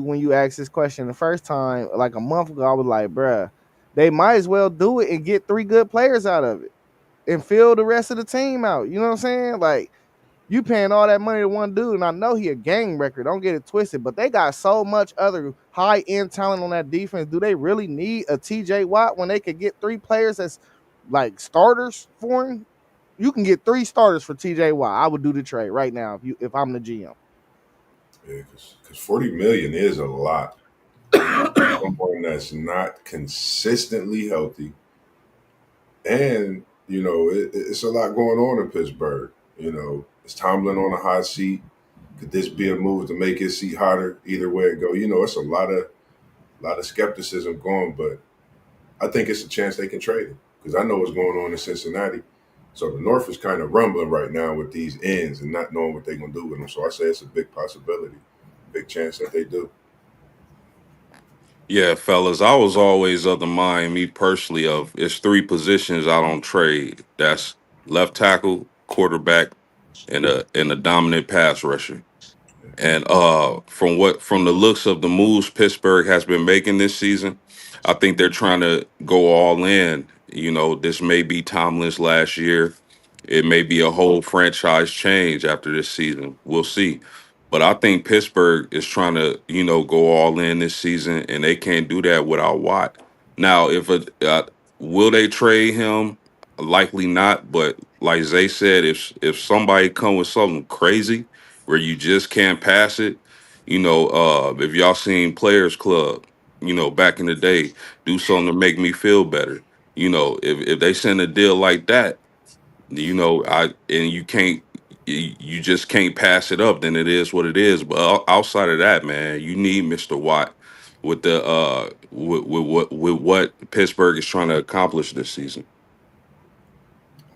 Speaker 5: when you asked this question the first time, like a month ago, I was like, bruh, they might as well do it and get three good players out of it and fill the rest of the team out. You know what I'm saying? Like, you paying all that money to one dude, and I know he a game record. Don't get it twisted, but they got so much other high end talent on that defense. Do they really need a TJ Watt when they could get three players that's like starters for him? You can get three starters for TJ Watt. I would do the trade right now if I'm the GM.
Speaker 4: Yeah, because 40 million is a lot for someone that's not consistently healthy, and it's a lot going on in Pittsburgh. Is Tomlin on a hot seat? Could this be a move to make his seat hotter? Either way it go, it's a lot of skepticism going, but I think it's a chance they can trade him because I know what's going on in Cincinnati. So the North is kind of rumbling right now with these ends and not knowing what they're gonna do with them. So I say it's a big possibility, big chance that they do.
Speaker 1: Yeah, fellas, I was always of the mind, me personally, of it's three positions I don't trade. That's left tackle, quarterback, and a dominant pass rusher. And from the looks of the moves Pittsburgh has been making this season, I think they're trying to go all in. This may be Tomlin's last year. It may be a whole franchise change after this season. We'll see. But I think Pittsburgh is trying to, go all in this season, and they can't do that without Watt. Now, will they trade him? Likely not. But like Zay said, if somebody come with something crazy where you just can't pass it. If y'all seen Players Club, back in the day, do something to make me feel better. If they send a deal like that, and you just can't pass it up, then it is what it is. But outside of that, man, you need Mr. Watt with what Pittsburgh is trying to accomplish this season.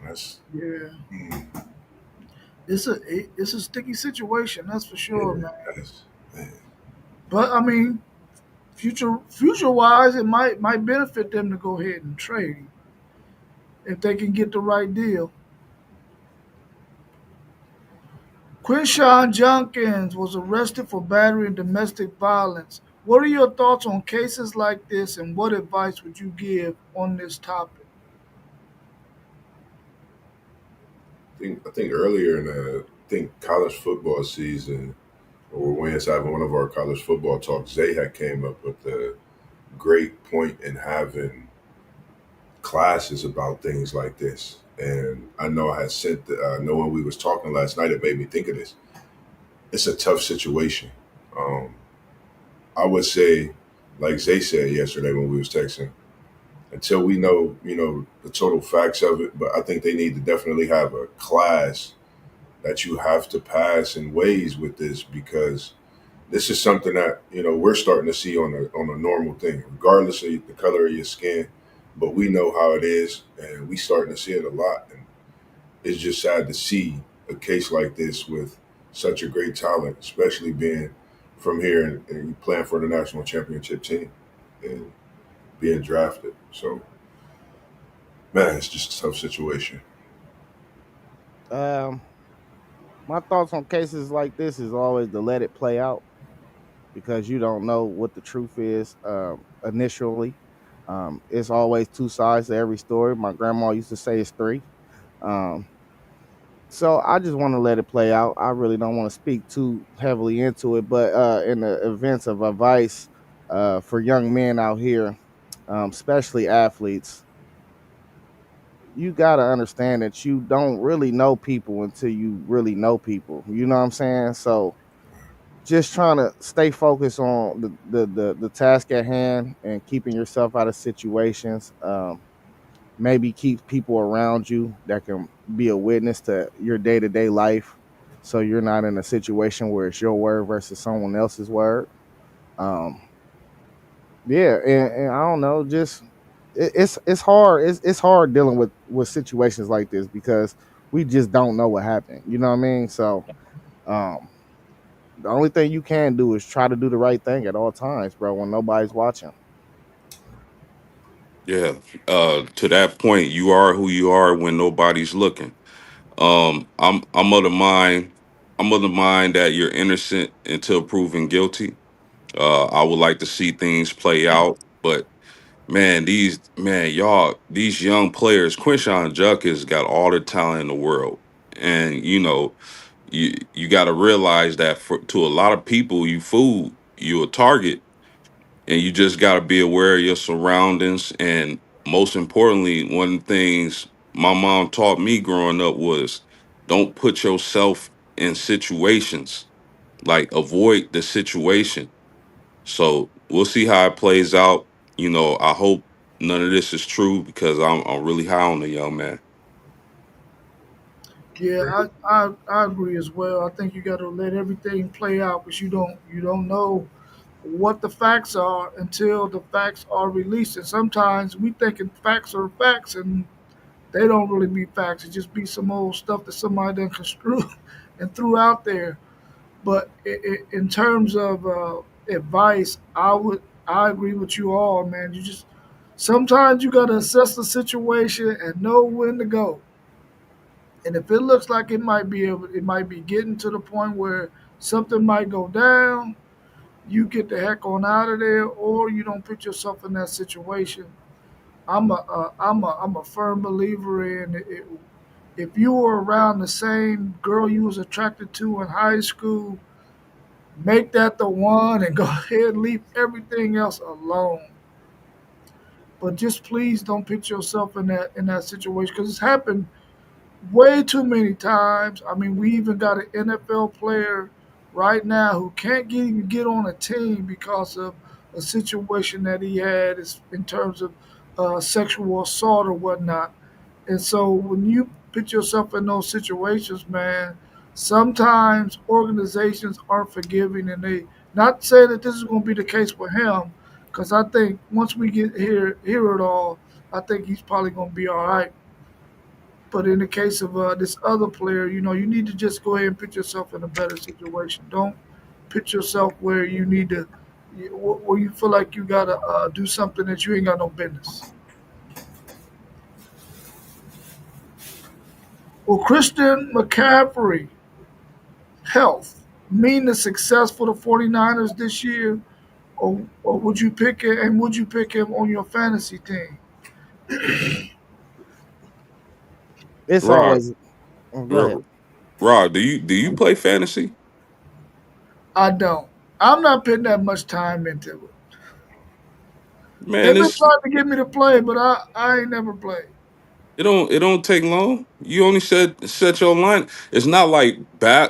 Speaker 4: That's
Speaker 2: Yeah,
Speaker 4: mm,
Speaker 2: it's a sticky situation, that's for sure,
Speaker 4: yeah,
Speaker 2: man.
Speaker 4: that's man.
Speaker 2: But I mean, future wise, it might benefit them to go ahead and trade if they can get the right deal. Quinshawn Junkins was arrested for battery and domestic violence. What are your thoughts on cases like this, and what advice would you give on this topic?
Speaker 4: I think earlier in the college football season, or when it's having one of our college football talks, Zay had came up with a great point in having classes about things like this. And I know I had sent, I know when we was talking last night, it made me think of this. It's a tough situation. Um, I would say, like Zay said yesterday when we was texting, until we know, the total facts of it, but I think they need to definitely have a class that you have to pass in ways with this because this is something that we're starting to see on a normal thing, regardless of the color of your skin. but we know how it is, and we starting to see it a lot. And it's just sad to see a case like this with such a great talent, especially being from here and playing for the national championship team and being drafted. So, man, it's just a tough situation.
Speaker 5: Um, my thoughts on cases like this is always to let it play out because you don't know what the truth is initially. It's always two sides to every story. My grandma used to say it's three. Um, so I just want to let it play out. I really don't want to speak too heavily into it, but in the events of advice for young men out here, especially athletes, you got to understand that you don't really know people until you really know people. You know what I'm saying? So just trying to stay focused on the task at hand and keeping yourself out of situations. Maybe keep people around you that can be a witness to your day-to-day life, so you're not in a situation where it's your word versus someone else's word. Um, yeah, and I don't know, just it's hard. It's hard dealing with situations like this because we just don't know what happened. You know what I mean? So um, the only thing you can do is try to do the right thing at all times, bro, when nobody's watching.
Speaker 1: Yeah. To that point, you are who you are when nobody's looking. I'm of the mind. I'm of the mind that you're innocent until proven guilty. I would like to see things play out, but these young players, Quinshawn Judkins got all the talent in the world, and you got to realize that to a lot of people, you a target, and you just got to be aware of your surroundings. And most importantly, one of the things my mom taught me growing up was don't put yourself in situations, like avoid the situation. So we'll see how it plays out. I hope none of this is true because I'm really high on the young man.
Speaker 2: Yeah, I agree as well. I think you got to let everything play out because you don't know what the facts are until the facts are released. And sometimes we thinking facts are facts, and they don't really be facts. It just be some old stuff that somebody done construed and threw out there. But in terms of advice, I agree with you all, man. You just sometimes you got to assess the situation and know when to go. And if it looks like it might be getting to the point where something might go down, you get the heck on out of there, or you don't put yourself in that situation. I'm a firm believer in it. If you were around the same girl you was attracted to in high school, make that the one and go ahead and leave everything else alone. But just please don't put yourself in that situation because it's happened way too many times. I mean, we even got an NFL player right now who can't even get on a team because of a situation that he had in terms of sexual assault or whatnot. And so when you put yourself in those situations, man, sometimes organizations aren't forgiving, and they not saying that this is going to be the case with him, because I think once we get hear it all, I think he's probably going to be all right. But in the case of this other player, you need to just go ahead and put yourself in a better situation. Don't put yourself where you need to, where you feel like you gotta do something that you ain't got no business. Well, Christian McCaffrey health mean the success for the 49ers this year, or would you pick it and would you pick him on your fantasy team?
Speaker 5: It's
Speaker 1: Rod,
Speaker 5: always go ahead.
Speaker 1: Rod, Rod, do you play fantasy?
Speaker 2: I don't. I'm not putting that much time into it.
Speaker 1: Man,
Speaker 2: They've been
Speaker 1: this
Speaker 2: trying to get me to play, but I ain't never played.
Speaker 1: it don't take long. You only set your line. It's not like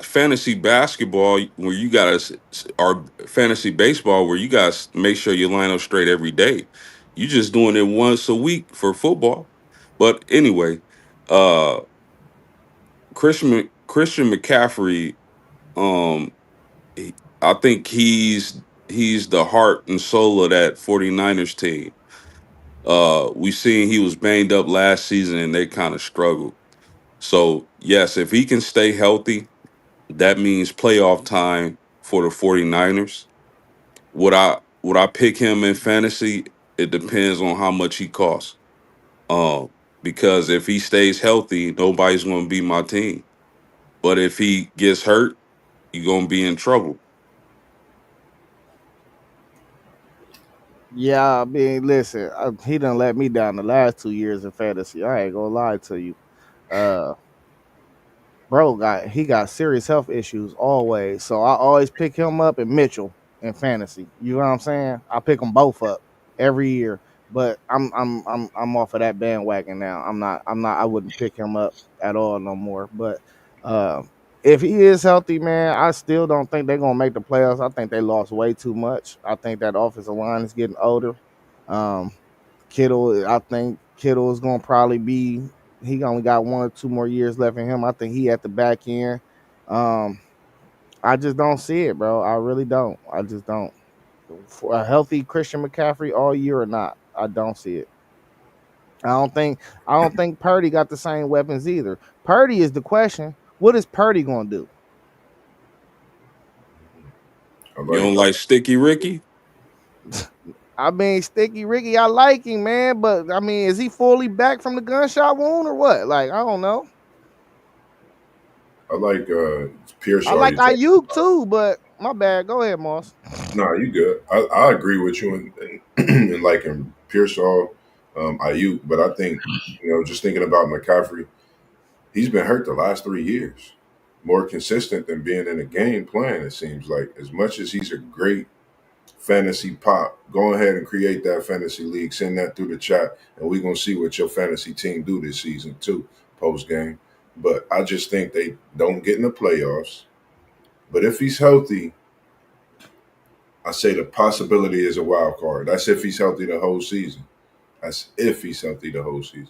Speaker 1: fantasy basketball where you gotta or fantasy baseball where you guys make sure you line up straight every day. You just doing it once a week for football. But anyway, uh Christian McCaffrey, um he- I think he's the heart and soul of that 49ers team. We seen he was banged up last season and they kind of struggled. So yes, if he can stay healthy, that means playoff time for the 49ers. Would I pick him in fantasy? It depends on how much he costs. Um, because if he stays healthy, nobody's gonna be my team. But if he gets hurt, you're gonna be in trouble.
Speaker 5: Yeah, I mean, listen, he done let me down the last 2 years in fantasy. I ain't gonna lie to you. Uh, bro got serious health issues always. So I always pick him up and Mitchell in fantasy. You know what I'm saying? I pick them both up every year. But I'm off of that bandwagon now. I'm not I wouldn't pick him up at all no more. But uh, if he is healthy, man, I still don't think they're gonna make the playoffs. I think they lost way too much. I think that offensive line is getting older. Um, Kittle, I think Kittle is gonna probably be. He only got 1 or 2 more years left in him. I think he at the back end. Um, I just don't see it, bro. I really don't. I just don't. For a healthy Christian McCaffrey all year or not, I don't see it. I don't think. I don't think Purdy got the same weapons either. Purdy is the question. What is Purdy gonna do?
Speaker 4: I
Speaker 1: You don't
Speaker 4: like
Speaker 1: like Sticky Ricky?
Speaker 5: I mean, Sticky Ricky, I like him, man, but I mean, is he fully back from the gunshot wound or what? Like, I don't know.
Speaker 4: I like
Speaker 5: I
Speaker 4: Pearsall.
Speaker 5: like
Speaker 4: You talking
Speaker 5: Ayuk
Speaker 4: about?
Speaker 5: too, but my bad. Go ahead, Moss.
Speaker 4: Nah, you good. I agree with you in liking Pearsall, Ayuk, but I think just thinking about McCaffrey, he's been hurt the last 3 years. More consistent than being in a game playing. It seems like as much as he's a great fantasy pop, go ahead and create that fantasy league. Send that through the chat, and we're gonna see what your fantasy team do this season too, post game. But I just think they don't get in the playoffs. But if he's healthy, I say the possibility is a wild card. That's if he's healthy the whole season. That's if he's healthy the whole season.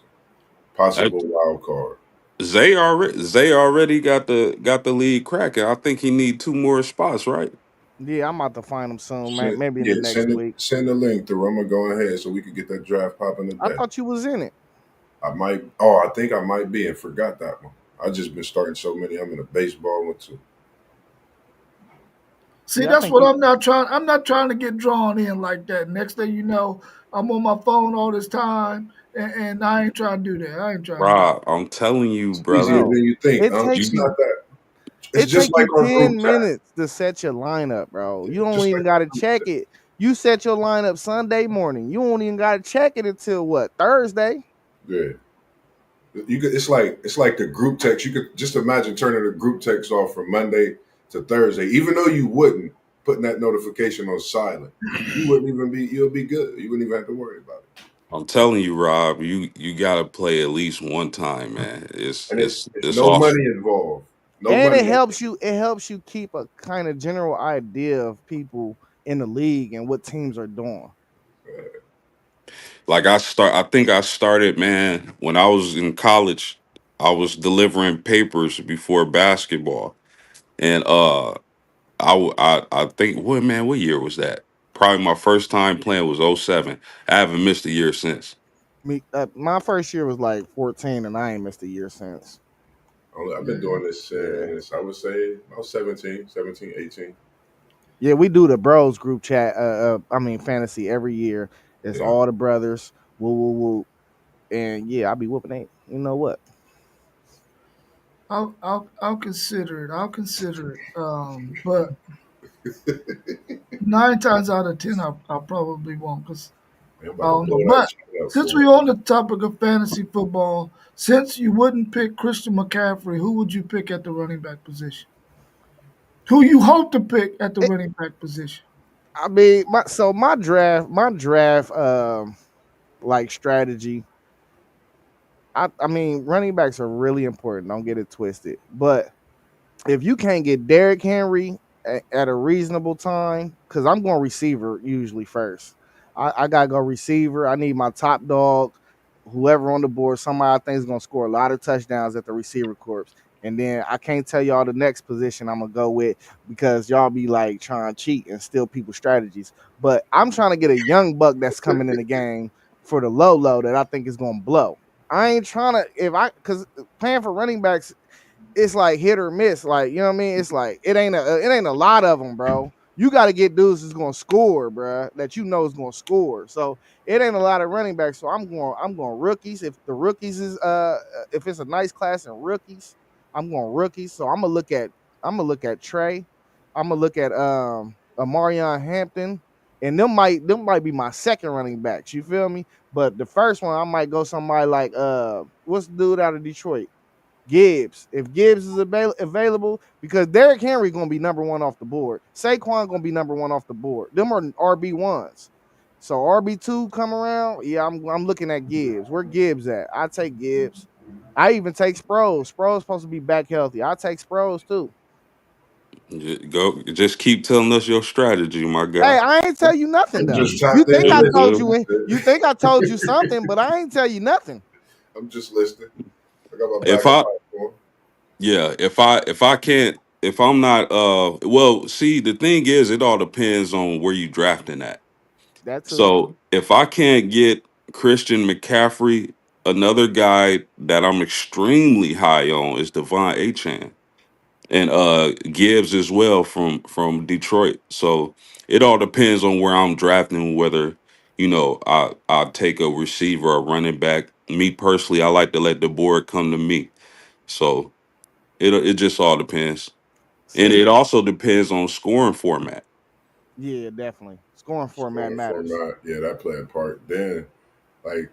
Speaker 1: I,
Speaker 4: Possible wild card.
Speaker 1: Zay already got the lead cracking. I think he need two more spots, right?
Speaker 5: Yeah, I'm about to find him soon, man.
Speaker 4: Send,
Speaker 5: Maybe in the
Speaker 4: yeah,
Speaker 5: next
Speaker 4: send it.
Speaker 5: week.
Speaker 4: Send the link through. I'm gonna go ahead so we can get that draft popping
Speaker 5: I
Speaker 4: today.
Speaker 5: thought you was in it.
Speaker 4: I might. Oh, I think I might be and forgot that one. I just been starting so many. I'm in a baseball one too.
Speaker 2: See,
Speaker 5: Yeah, I
Speaker 2: that's
Speaker 5: think
Speaker 2: what
Speaker 5: you.
Speaker 2: I'm not trying. I'm not trying to get drawn in like that. Next thing you know, I'm on my phone all this time, and I ain't trying to do that. I ain't trying to do that.
Speaker 1: Rob, I'm telling you,
Speaker 4: It's easier
Speaker 1: brother.
Speaker 5: Bro,
Speaker 4: than you think.
Speaker 5: it takes
Speaker 4: It's
Speaker 1: You
Speaker 5: you.
Speaker 4: not that. It's
Speaker 5: It
Speaker 4: just
Speaker 5: take you
Speaker 4: like our group
Speaker 5: 10
Speaker 4: chat.
Speaker 5: minutes to set your lineup, bro. You
Speaker 4: Yeah,
Speaker 5: don't
Speaker 4: just
Speaker 5: even
Speaker 4: like our
Speaker 5: gotta
Speaker 4: group
Speaker 5: check it. You set your lineup Sunday morning. You don't even gotta check it until what, Thursday?
Speaker 4: chat. Yeah. You could, it's like the group text. You could just imagine turning the group text off from Monday to Thursday, even though you wouldn't putting that notification on silent. You wouldn't even be. You'll be good. You wouldn't even have to worry about it.
Speaker 1: I'm telling you, Rob, you gotta play at least one time, man. It's
Speaker 4: And
Speaker 1: it's
Speaker 4: it's
Speaker 1: it's
Speaker 4: no
Speaker 1: awesome.
Speaker 4: money involved. No
Speaker 5: And
Speaker 4: money.
Speaker 5: it helps you keep a kind of general idea of people in the league and what teams are doing.
Speaker 1: Like I think I started, man, when I was in college. I was delivering papers before basketball, and I think what year was that? Probably my first time playing was '07. I haven't missed a year since.
Speaker 5: My first year was like 14, and I ain't missed a year since.
Speaker 4: I've been doing this
Speaker 5: Yeah.
Speaker 4: since I would say about 17, 18.
Speaker 5: Yeah, we do the bros group chat. I mean fantasy every year. It's
Speaker 4: Yeah.
Speaker 5: all the brothers. Woo woo woo. And yeah, I'll be whooping eight. You know what?
Speaker 2: I'll consider it. I'll consider it. But 9 times out of 10, I probably won't because
Speaker 4: I'm
Speaker 2: I
Speaker 4: about to
Speaker 2: don't know.
Speaker 4: blow that
Speaker 2: But
Speaker 4: shit up
Speaker 2: since
Speaker 4: for
Speaker 2: we're
Speaker 4: it.
Speaker 2: on the topic of fantasy football, since you wouldn't pick Christian McCaffrey, who would you pick at the running back position? Who you hope to pick at the
Speaker 5: It,
Speaker 2: running back position?
Speaker 5: I mean, my draft like strategy. I mean, running backs are really important. Don't get it twisted. But if you can't get Derrick Henry at a reasonable time, because I'm going receiver usually first. I gotta go receiver. I need my top dog, whoever on the board, somebody I think is gonna score a lot of touchdowns at the receiver corps. And then I can't tell y'all the next position I'm gonna go with because y'all be like trying to cheat and steal people's strategies. But I'm trying to get a young buck that's coming in the game. for the low that I think is gonna blow. I ain't trying to because playing for running backs, it's like hit or miss. Like, you know what I mean? It's like it ain't a lot of them, bro. You got to get dudes that's gonna score, bro. That you know is gonna score. So it ain't a lot of running backs. So I'm going rookies. If the rookies is if it's a nice class in rookies, I'm going rookies. So I'm gonna look at Trey. I'm gonna look at Amarion Hampton, and them might be my second running backs. You feel me? But the first one I might go somebody like what's the dude out of Detroit? Gibbs. If Gibbs is available, because Derrick Henry gonna be number one off the board. Saquon gonna be number one off the board. Them are RB1s. So RB2 come around. Yeah, I'm looking at Gibbs. Where Gibbs at? I take Gibbs. I even take Sproles. Sproles supposed to be back healthy. I take Sproles too.
Speaker 1: Just keep telling us your strategy, my guy.
Speaker 5: Hey, I ain't tell you nothing
Speaker 4: I'm
Speaker 5: though.
Speaker 4: just
Speaker 5: You
Speaker 4: tapped in
Speaker 5: think
Speaker 4: and
Speaker 5: I
Speaker 4: listening.
Speaker 5: told
Speaker 1: Uh,
Speaker 5: you? You think I told you something? But I ain't tell you nothing.
Speaker 4: I'm just listening. I got my
Speaker 1: if
Speaker 4: backup
Speaker 1: I
Speaker 4: mic on.
Speaker 1: Yeah, if I can't, if I'm not well, see, the thing is it all depends on where you drafting at.
Speaker 5: That too.
Speaker 1: So if I can't get Christian McCaffrey, another guy that I'm extremely high on is Devon Achan and Gibbs as well from Detroit. So it all depends on where I'm drafting, whether I take a receiver or running back. Me personally, I like to let the board come to me. So it just all depends. And
Speaker 5: See,
Speaker 1: it also depends on scoring format.
Speaker 5: yeah, definitely. Scoring format
Speaker 4: Scoring
Speaker 5: matters.
Speaker 4: format, yeah, that played a part. Then, like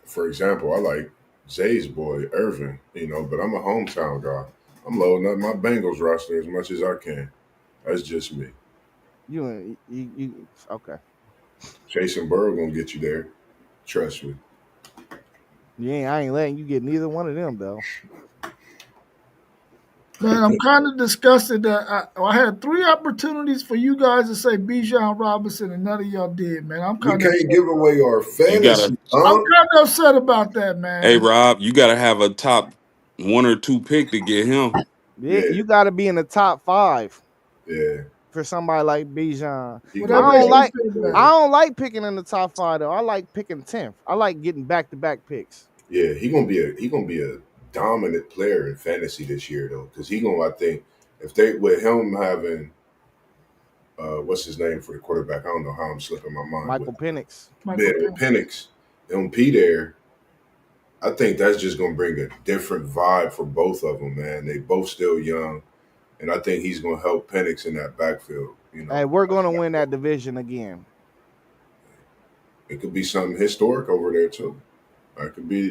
Speaker 4: for example, I like Zay's boy Irvin, but I'm a hometown guy. I'm loading up my Bengals roster as much as I can. That's just me.
Speaker 5: You okay.
Speaker 4: Chasing Burrow gonna get you there. Trust me.
Speaker 5: I ain't letting you get neither one of them though.
Speaker 2: Man, I'm kind of disgusted that I had three opportunities for you guys to say Bijan Robinson and none of y'all did, man. I'm
Speaker 4: We
Speaker 2: kind of
Speaker 4: can't
Speaker 2: upset.
Speaker 4: give away our
Speaker 1: You gotta,
Speaker 4: fantasy,
Speaker 2: I'm
Speaker 4: huh?
Speaker 2: kind of upset about that,
Speaker 1: hey
Speaker 2: man.
Speaker 1: Rob, you gotta have a top one or two pick to get him.
Speaker 5: Yeah,
Speaker 4: Yeah,
Speaker 5: you got to be in the top 5
Speaker 4: yeah.
Speaker 5: for somebody like Bijan.
Speaker 4: He
Speaker 2: Well,
Speaker 5: I
Speaker 2: that
Speaker 4: gonna
Speaker 2: makes
Speaker 5: don't
Speaker 2: me
Speaker 4: go
Speaker 5: like.
Speaker 2: feel
Speaker 5: I
Speaker 2: better.
Speaker 4: crazy.
Speaker 5: don't like picking in the top 5 though. I like picking 10th. I like getting back to back picks.
Speaker 4: Yeah, he gonna be a dominant player in fantasy this year though, because he gonna I think if they with him having what's his name for the quarterback, I don't know how I'm slipping my mind with
Speaker 5: Michael Penix.
Speaker 4: man
Speaker 2: Michael
Speaker 4: with
Speaker 2: Penix.
Speaker 4: Penix and P there. I think that's just gonna bring a different vibe for both of them, man. They both still young, and I think he's gonna help Penix in that backfield.
Speaker 5: Hey, we're gonna win that division again.
Speaker 4: It could be something historic over there too. That could be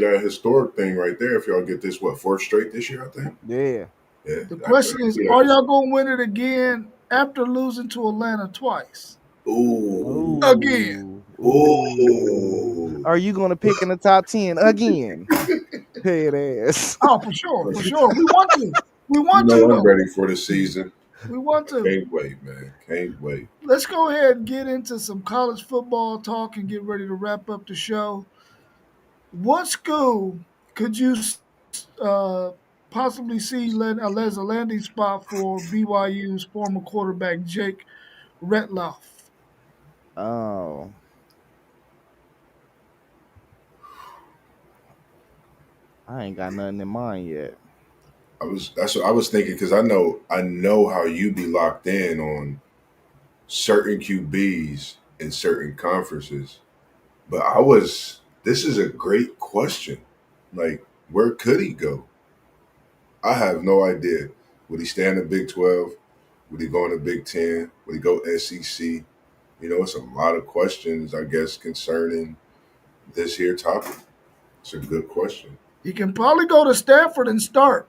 Speaker 4: that historic thing right there. If y'all get this fourth straight this year, I think.
Speaker 5: Yeah.
Speaker 4: Yeah,
Speaker 2: The
Speaker 4: that
Speaker 2: question
Speaker 4: could
Speaker 2: is,
Speaker 4: be that
Speaker 2: are y'all
Speaker 4: historic.
Speaker 2: going to win it again after losing to Atlanta twice?
Speaker 4: Ooh,
Speaker 2: Again.
Speaker 5: Ooh. Ooh.
Speaker 4: ooh.
Speaker 5: Are you gonna pick in the top 10 again? Head ass.
Speaker 2: Oh, for sure, for sure. We want to. We
Speaker 4: You
Speaker 2: want to,
Speaker 4: know I'm
Speaker 2: though.
Speaker 4: ready for the season.
Speaker 2: We want
Speaker 4: I
Speaker 2: to.
Speaker 4: can't wait, man. Can't wait.
Speaker 2: Let's go ahead and get into some college football talk and get ready to wrap up the show. What school could you possibly see as a landing spot for BYU's former quarterback Jake Retloff?
Speaker 5: Oh, I ain't got nothing in mind yet.
Speaker 4: That's what I was thinking because I know how you be locked in on certain QBs in certain conferences. But this is a great question. Like, where could he go? I have no idea. Would he stay in the Big 12? Would he go in the Big 10? Would he go SEC? It's a lot of questions, I guess, concerning this here topic. It's a good question.
Speaker 2: He can probably go to Stanford and start.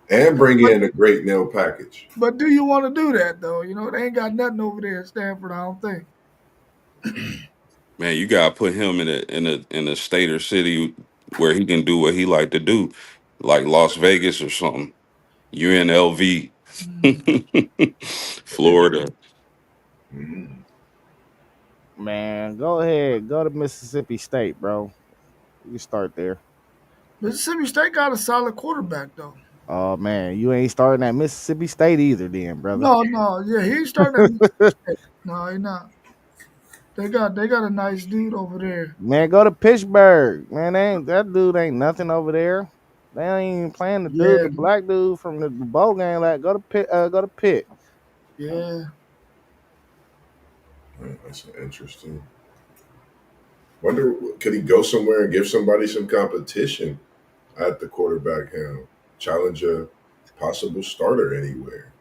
Speaker 4: And bring
Speaker 2: But
Speaker 4: in a great meal package.
Speaker 2: but do you want to do that though? They ain't got nothing over there at Stanford, I don't think.
Speaker 1: Man, you gotta put him in a state or city where he can do what he like to do, like Las Vegas or something. UNLV,
Speaker 2: Mm.
Speaker 1: Florida.
Speaker 4: Mhm.
Speaker 5: Man, go ahead. Go to Mississippi State, bro. You start there.
Speaker 2: Mississippi State got a solid quarterback though.
Speaker 5: Oh man, you ain't starting at Mississippi State either, then, brother.
Speaker 2: No, no, yeah, he ain't starting at Mississippi State. No, he not. they got a nice dude over there.
Speaker 5: Man, go to Pittsburgh. Man, that dude ain't nothing over there. They ain't even playing
Speaker 2: Yeah,
Speaker 5: the black dude from the bowl game. Like, go to Pitt.
Speaker 2: yeah.
Speaker 4: That's interesting. Wonder, could he go somewhere and give somebody some competition at the quarterback helm? Challenge a possible starter anywhere.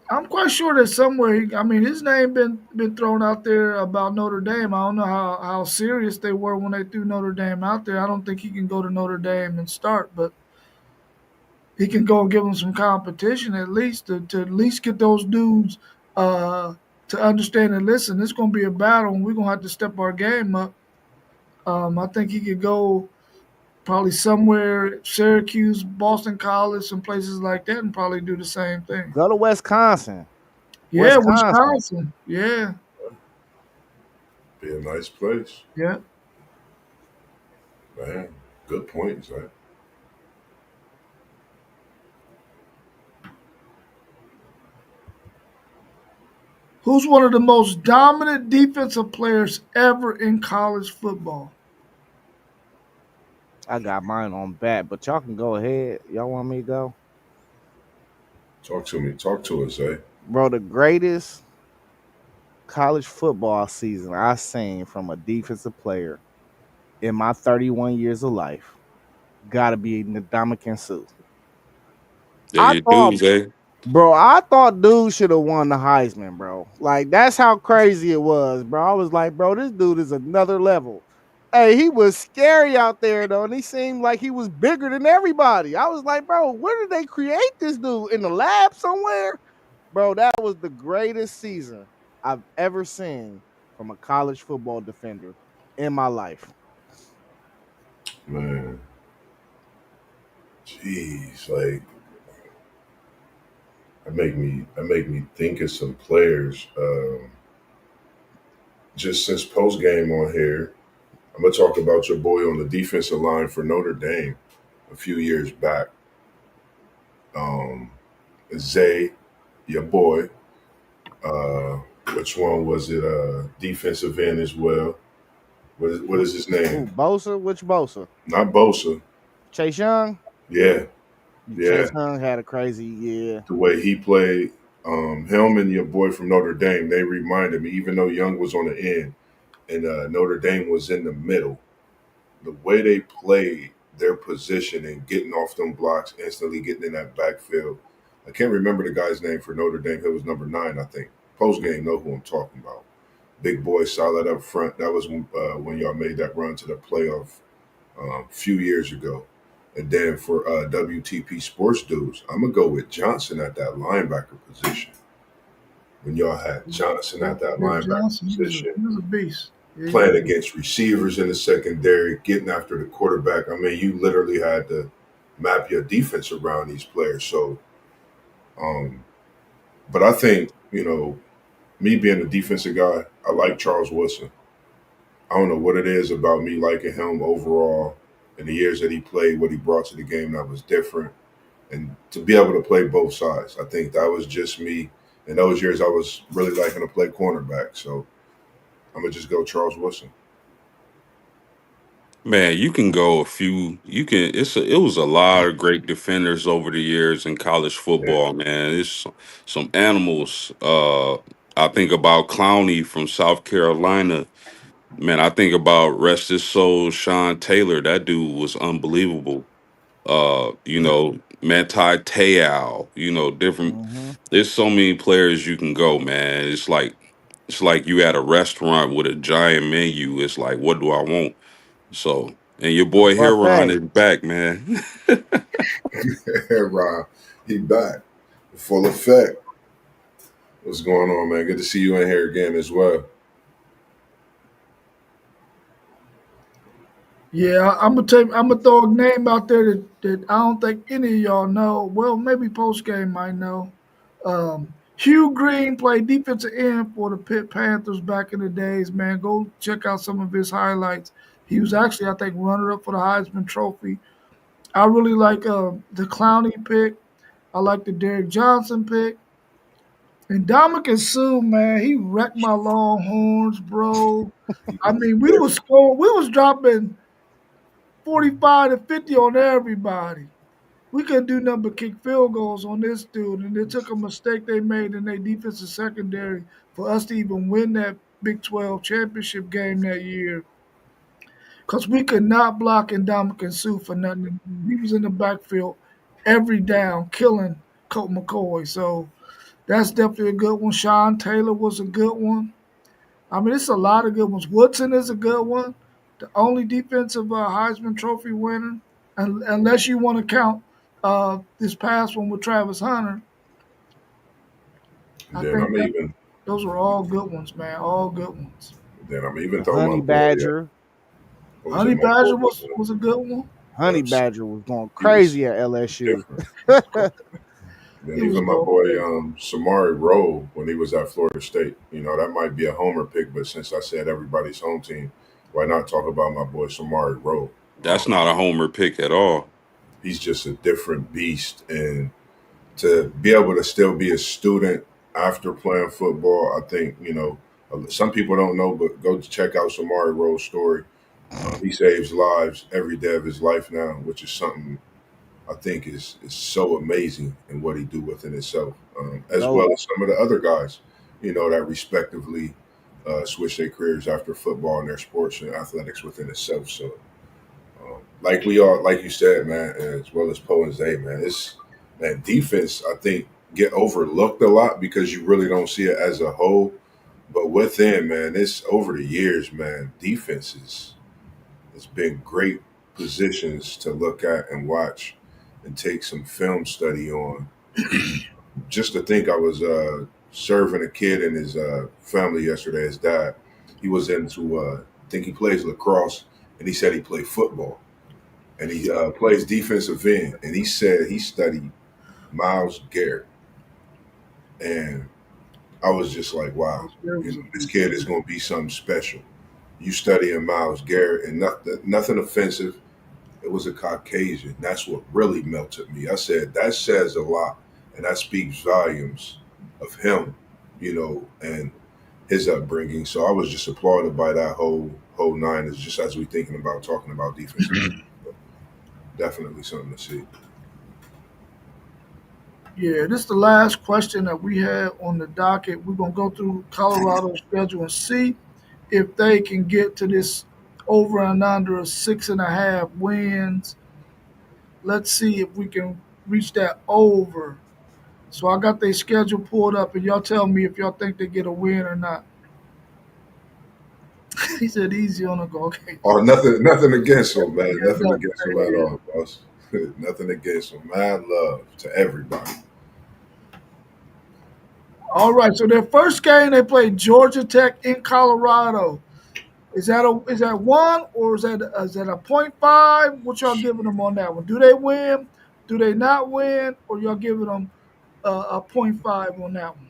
Speaker 2: I'm quite sure that somewhere. I mean, his name been thrown out there about Notre Dame. I don't know how serious they were when they threw Notre Dame out there. I don't think he can go to Notre Dame and start, but he can go and give them some competition at least to at least get those dudes uh, to understand and listen. It's going to be a battle, and we're going to have to step our game up. I think he could go probably somewhere, Syracuse, Boston College, some places like that, and probably do the same thing.
Speaker 5: Go to Wisconsin.
Speaker 2: Yeah,
Speaker 5: Wisconsin.
Speaker 2: Wisconsin. Yeah,
Speaker 4: Be a nice place.
Speaker 2: yeah.
Speaker 4: Man, good point, Zach.
Speaker 2: Who's one of the most dominant defensive players ever in college football?
Speaker 5: I got mine on bat, but y'all can go ahead. Y'all want me to go?
Speaker 4: Talk to me. Talk to us, Zach.
Speaker 5: Bro, the greatest college football season I've seen from a defensive player in my 31 years of life gotta be Ndamukong Suh.
Speaker 1: There
Speaker 5: I
Speaker 1: you do,
Speaker 5: thought
Speaker 1: Zay.
Speaker 5: Bro, I thought dude should have won the Heisman, bro. Like, that's how crazy it was, bro. I was like, bro, this dude is another level. Hey, he was scary out there, though, and he seemed like he was bigger than everybody. I was like, bro, where did they create this dude? In the lab somewhere? Bro, that was the greatest season I've ever seen from a college football defender in my life.
Speaker 4: Man, jeez, like that make me think of some players. Just since post game on here, I'm gonna talk about your boy on the defensive line for Notre Dame a few years back. Um, Zay, your boy. Uh, which one was it? Defensive end as well. What is his
Speaker 5: Who,
Speaker 4: name?
Speaker 5: Bosa? Which Bosa?
Speaker 4: Not Bosa.
Speaker 5: Chase Young?
Speaker 4: Yeah, yeah.
Speaker 5: Chase Young had a crazy year.
Speaker 4: The way he played, him and your boy from Notre Dame, they reminded me. Even though Young was on the end and Notre Dame was in the middle, the way they played their position and getting off them blocks, instantly getting in that backfield. I can't remember the guy's name for Notre Dame. It was number 9, I think. Post game, know who I'm talking about. Big boy, solid up front. That was when y'all made that run to the playoff a few years ago. And then for WTP Sports Dudes, I'm gonna go with Johnson at that linebacker position. When y'all had Johnson
Speaker 2: Yeah,
Speaker 4: at that
Speaker 2: yeah,
Speaker 4: linebacker
Speaker 2: Johnson,
Speaker 4: position,
Speaker 2: he was a beast. Yeah, he
Speaker 4: playing
Speaker 2: was.
Speaker 4: against receivers in the secondary, getting after the quarterback. I mean, you literally had to map your defense around these players. So, um, but I think, me being a defensive guy, I like Charles Woodson. I don't know what it is about me liking him overall in the years that he played, what he brought to the game that was different. And to be able to play both sides, I think that was just me. In those years, I was really liking to play cornerback. So I'm going to just go Charles Woodson.
Speaker 1: Man, you can go a few. You can. It was a lot of great defenders over the years in college
Speaker 4: Yeah.
Speaker 1: football. Man, it's some animals. I think about Clowney from South Carolina. Man, I think about rest his soul, Sean Taylor. That dude was unbelievable. Manti Te'o. Different.
Speaker 5: Mm-hmm.
Speaker 1: There's so many players you can go, man. It's like you at a restaurant with a giant menu. It's like, what do I want? So, and your
Speaker 5: A
Speaker 1: boy Heron
Speaker 5: buffet.
Speaker 1: is back, man.
Speaker 4: Rob, he back. Full effect. What's going on, man? Good to see you in here again as well.
Speaker 2: Yeah, I'm gonna throw a name out there that I don't think any of y'all know. Well, maybe post game might know. Hugh Green played defensive end for the Pitt Panthers back in the days. Man, go check out some of his highlights. He was actually, I think, runner up for the Heisman Trophy. I really like the Clowney pick. I like the Derek Johnson pick. And Dominican Sue, man, he wrecked my Longhorns, bro. I mean, we was
Speaker 4: Different.
Speaker 2: scoring, we was dropping 45 to 50 on everybody. We couldn't do nothing but kick field goals on this dude, and it took a mistake they made in their defensive secondary for us to even win that Big 12 championship game that year. Because we could not block Dominican Sue for nothing. He was in the backfield every down, killing Colt McCoy. So that's definitely a good one. Sean Taylor was a good one. I mean, it's a lot of good ones. Woodson is a good one. The only defensive Heisman Trophy winner, unless you want to count this past one with Travis Hunter.
Speaker 4: And
Speaker 2: I
Speaker 4: then
Speaker 2: think
Speaker 4: I'm
Speaker 2: that
Speaker 4: even
Speaker 2: those were all good ones, man. All good ones.
Speaker 4: then I'm even
Speaker 5: The
Speaker 4: throwing my
Speaker 5: Honey
Speaker 4: boy.
Speaker 5: Badger.
Speaker 4: What was it?
Speaker 2: Honey
Speaker 4: My boy.
Speaker 2: Badger was a good one.
Speaker 5: Honey
Speaker 4: Yes,
Speaker 5: Badger was going
Speaker 4: he was
Speaker 5: crazy at LSU.
Speaker 4: different. Then
Speaker 2: He was
Speaker 4: even my
Speaker 2: going
Speaker 4: boy
Speaker 2: crazy.
Speaker 4: Samari Rowe when he was at Florida State. That might be a homer pick, but since I said everybody's home team, why not talk about my boy Samari Rowe?
Speaker 1: That's not a homer pick at all.
Speaker 4: He's just a different beast, and to be able to still be a student after playing football, I think some people don't know, but go check out Samari Rowe's story. He saves lives every day of his life now, which is something I think is so amazing in what he do within itself, as
Speaker 5: Go
Speaker 4: well as some of the other guys, that respectively switch their careers after football and their sports and athletics within itself. So, like we are, like you said, man, as well as Poe and Zay, man, it's man defense. I think get overlooked a lot because you really don't see it as a whole. But within, man, it's over the years, man, defenses it's been great positions to look at and watch and take some film study on. Just to think, I was serving a kid and his family yesterday. His dad, he was into, I think he plays lacrosse, and he said he played football and he plays defensive end. And he said he studied Miles Garrett, and I was just like, wow,
Speaker 2: There was a
Speaker 4: this
Speaker 2: beast.
Speaker 4: kid is going to be something special. You studying Miles Garrett, and nothing offensive. It was a Caucasian. That's what really melted me. I said, that says a lot, and that speaks volumes of him, and his upbringing. So I was just applauded by that whole nine. Is just as we thinking about talking about defensive line. So definitely something to see.
Speaker 2: Yeah, this is the last question that we had on the docket. We're gonna go through Colorado's schedule and see if they can get to this over and under of 6.5 wins. Let's see if we can reach that over. So I got their schedule pulled up, and y'all tell me if y'all think they get a win or not. He said easy on the go. Okay.
Speaker 4: Oh, nothing against him, man.
Speaker 2: Yeah,
Speaker 4: Nothing
Speaker 2: nothing.
Speaker 4: against him at all, boss. Nothing against him. Mad love to everybody.
Speaker 2: All right. So their first game they played Georgia Tech in Colorado. Is that one or is that a .5? What y'all giving them on that one? Do they win? Do they not win? Or y'all giving them a .5 on that one?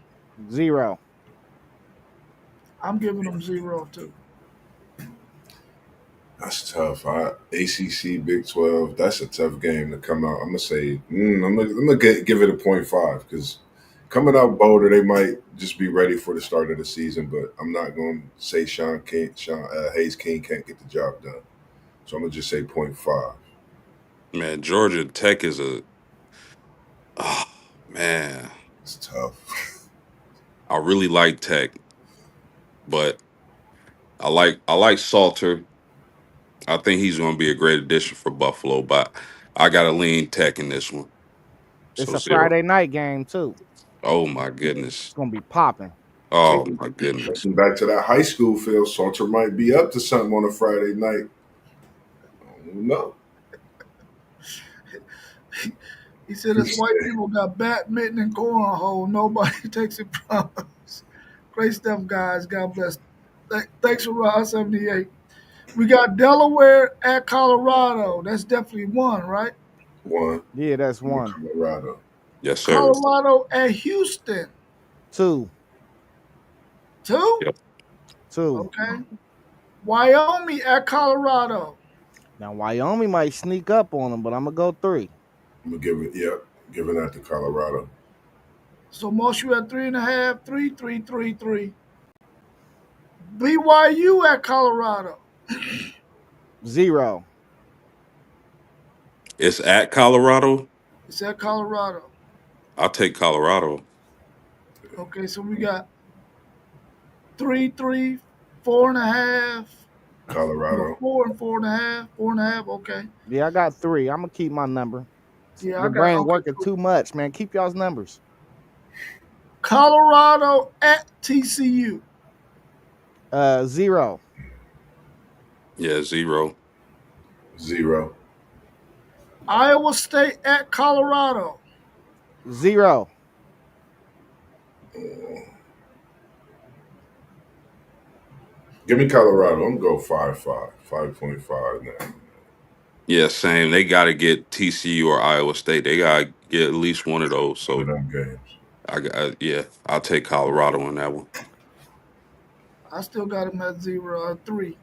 Speaker 5: 0.
Speaker 2: I'm giving them 0 too.
Speaker 4: That's tough. ACC Big 12. That's a tough game to come out. I'm gonna say give it a .5 because coming out Boulder, they might just be ready for the start of the season. But I'm not going to say Sean Hayes King can't get the job done. So I'm gonna just say .5.
Speaker 1: Man, Georgia Tech is a oh, man.
Speaker 4: It's tough.
Speaker 1: I really like Tech, but I like Salter. I think he's going to be a great addition for Buffalo, but I got to lean Tech in this one.
Speaker 5: It's
Speaker 1: So
Speaker 5: a
Speaker 1: 0.
Speaker 5: Friday night game too.
Speaker 1: Oh my
Speaker 5: It's
Speaker 1: goodness.
Speaker 5: gonna be popping.
Speaker 1: Oh
Speaker 4: Taking
Speaker 1: my goodness.
Speaker 4: taking back to that high school feel, Salter might be up to something on a Friday night. I don't know.
Speaker 2: He said it's white people got badminton and cornhole. Nobody takes it from us. Great stuff, guys. God bless. Thanks for Rob 78. We got Delaware at Colorado. That's definitely one, right?
Speaker 4: One
Speaker 5: Yeah, that's
Speaker 4: in
Speaker 5: 1.
Speaker 4: Colorado.
Speaker 1: Yes, sir.
Speaker 2: Colorado at Houston.
Speaker 5: 2.
Speaker 2: Two?
Speaker 1: Yep.
Speaker 5: 2.
Speaker 2: Okay. Wyoming at Colorado.
Speaker 5: Now Wyoming might sneak up on them, but I'm gonna go 3.
Speaker 4: I'm gonna give it. Yep, giving that to Colorado.
Speaker 2: So most you at 3.5, 3. BYU at Colorado.
Speaker 5: 0.
Speaker 1: It's at Colorado.
Speaker 2: It's at Colorado.
Speaker 1: I'll take Colorado.
Speaker 2: Okay, so we got 3, 4.5. No,
Speaker 4: Colorado.
Speaker 2: 4 and 4.5. 4.5. Okay.
Speaker 5: Yeah, I got 3. I'm gonna keep my number.
Speaker 2: Yeah, I
Speaker 5: Your
Speaker 2: got
Speaker 5: brain
Speaker 2: okay.
Speaker 5: working
Speaker 2: Cool.
Speaker 5: too much, man. Keep y'all's numbers.
Speaker 2: Colorado at TCU.
Speaker 5: 0.
Speaker 1: Yeah, 0.
Speaker 4: 0.
Speaker 2: Iowa State at Colorado.
Speaker 5: 0.
Speaker 4: Give me Colorado. I'm gonna go 5.5. 5.5 now.
Speaker 1: Yeah, same. They got to get TCU or Iowa State. They got to get at least one of those.
Speaker 4: One of
Speaker 1: So
Speaker 4: them games.
Speaker 1: yeah, I'll take Colorado on that one.
Speaker 2: I still got him at 0, 3.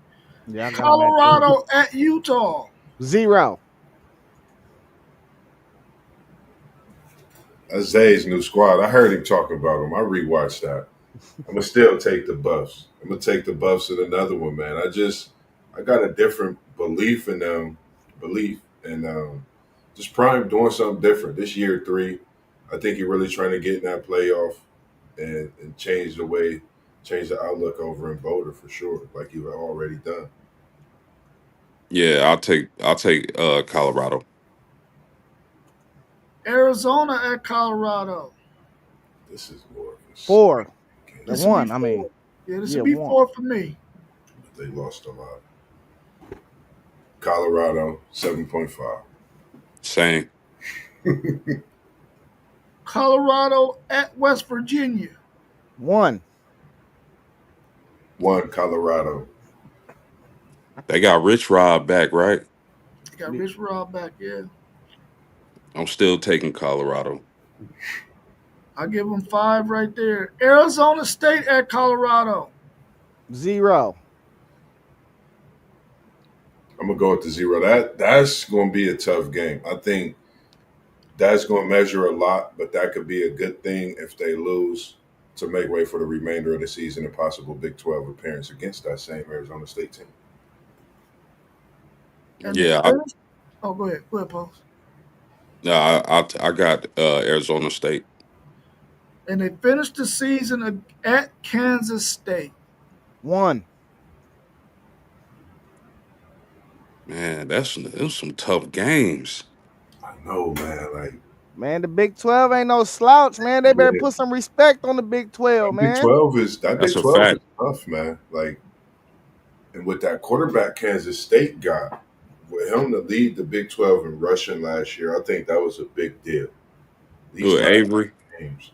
Speaker 5: Yeah, I got them at 3.
Speaker 2: Colorado at Utah.
Speaker 5: 0.
Speaker 4: That's Zay's new squad. I heard him talking about him. I rewatched that. I'm gonna still take the Buffs. I'm gonna take the Buffs in another one, man. I got a different belief in them, belief and just Prime doing something different this year. 3, I think he's really trying to get in that playoff and change the way, change the outlook over in Boulder for sure, like you have already done.
Speaker 1: Yeah, I'll take Colorado.
Speaker 2: Arizona at Colorado.
Speaker 4: This is more of a
Speaker 5: 4.
Speaker 4: scary
Speaker 5: The
Speaker 4: game.
Speaker 2: This will be
Speaker 5: 1. I mean,
Speaker 2: 4. Yeah, this
Speaker 5: yeah,
Speaker 2: will be
Speaker 5: 1.
Speaker 2: 4 for me.
Speaker 4: But they lost a lot. Colorado 7.5.
Speaker 1: Same.
Speaker 2: Colorado at West Virginia.
Speaker 5: 1.
Speaker 4: 1 Colorado.
Speaker 1: They got Rich Rod back, right?
Speaker 2: They got Rich Rod back. Yeah,
Speaker 1: I'm still taking Colorado.
Speaker 2: I give them 5 right there. Arizona State at Colorado.
Speaker 5: 0.
Speaker 4: I'm gonna go with the 0. That's gonna be a tough game. I think that's gonna measure a lot, but that could be a good thing if they lose to make way for the remainder of the season and possible Big 12 appearance against that same Arizona State team.
Speaker 2: And they
Speaker 1: Yeah,
Speaker 2: finished. Oh, go ahead. Go ahead, Post.
Speaker 1: I got Arizona State.
Speaker 2: And they finished the season at Kansas State.
Speaker 5: 1.
Speaker 1: Man, those some tough games.
Speaker 4: I know, man. Like,
Speaker 5: Man, the Big 12 ain't no slouch, man. They better
Speaker 4: yeah,
Speaker 5: put some respect on the Big 12,
Speaker 4: that Big
Speaker 5: man.
Speaker 4: 12 is that
Speaker 1: That's
Speaker 4: Big
Speaker 1: a
Speaker 4: 12 is
Speaker 1: fact.
Speaker 4: tough, man. Like, and with that quarterback Kansas State got, with him to lead the Big 12 in rushing last year, I think that was a big deal. These
Speaker 1: Ooh,
Speaker 4: last
Speaker 1: Avery.
Speaker 4: games.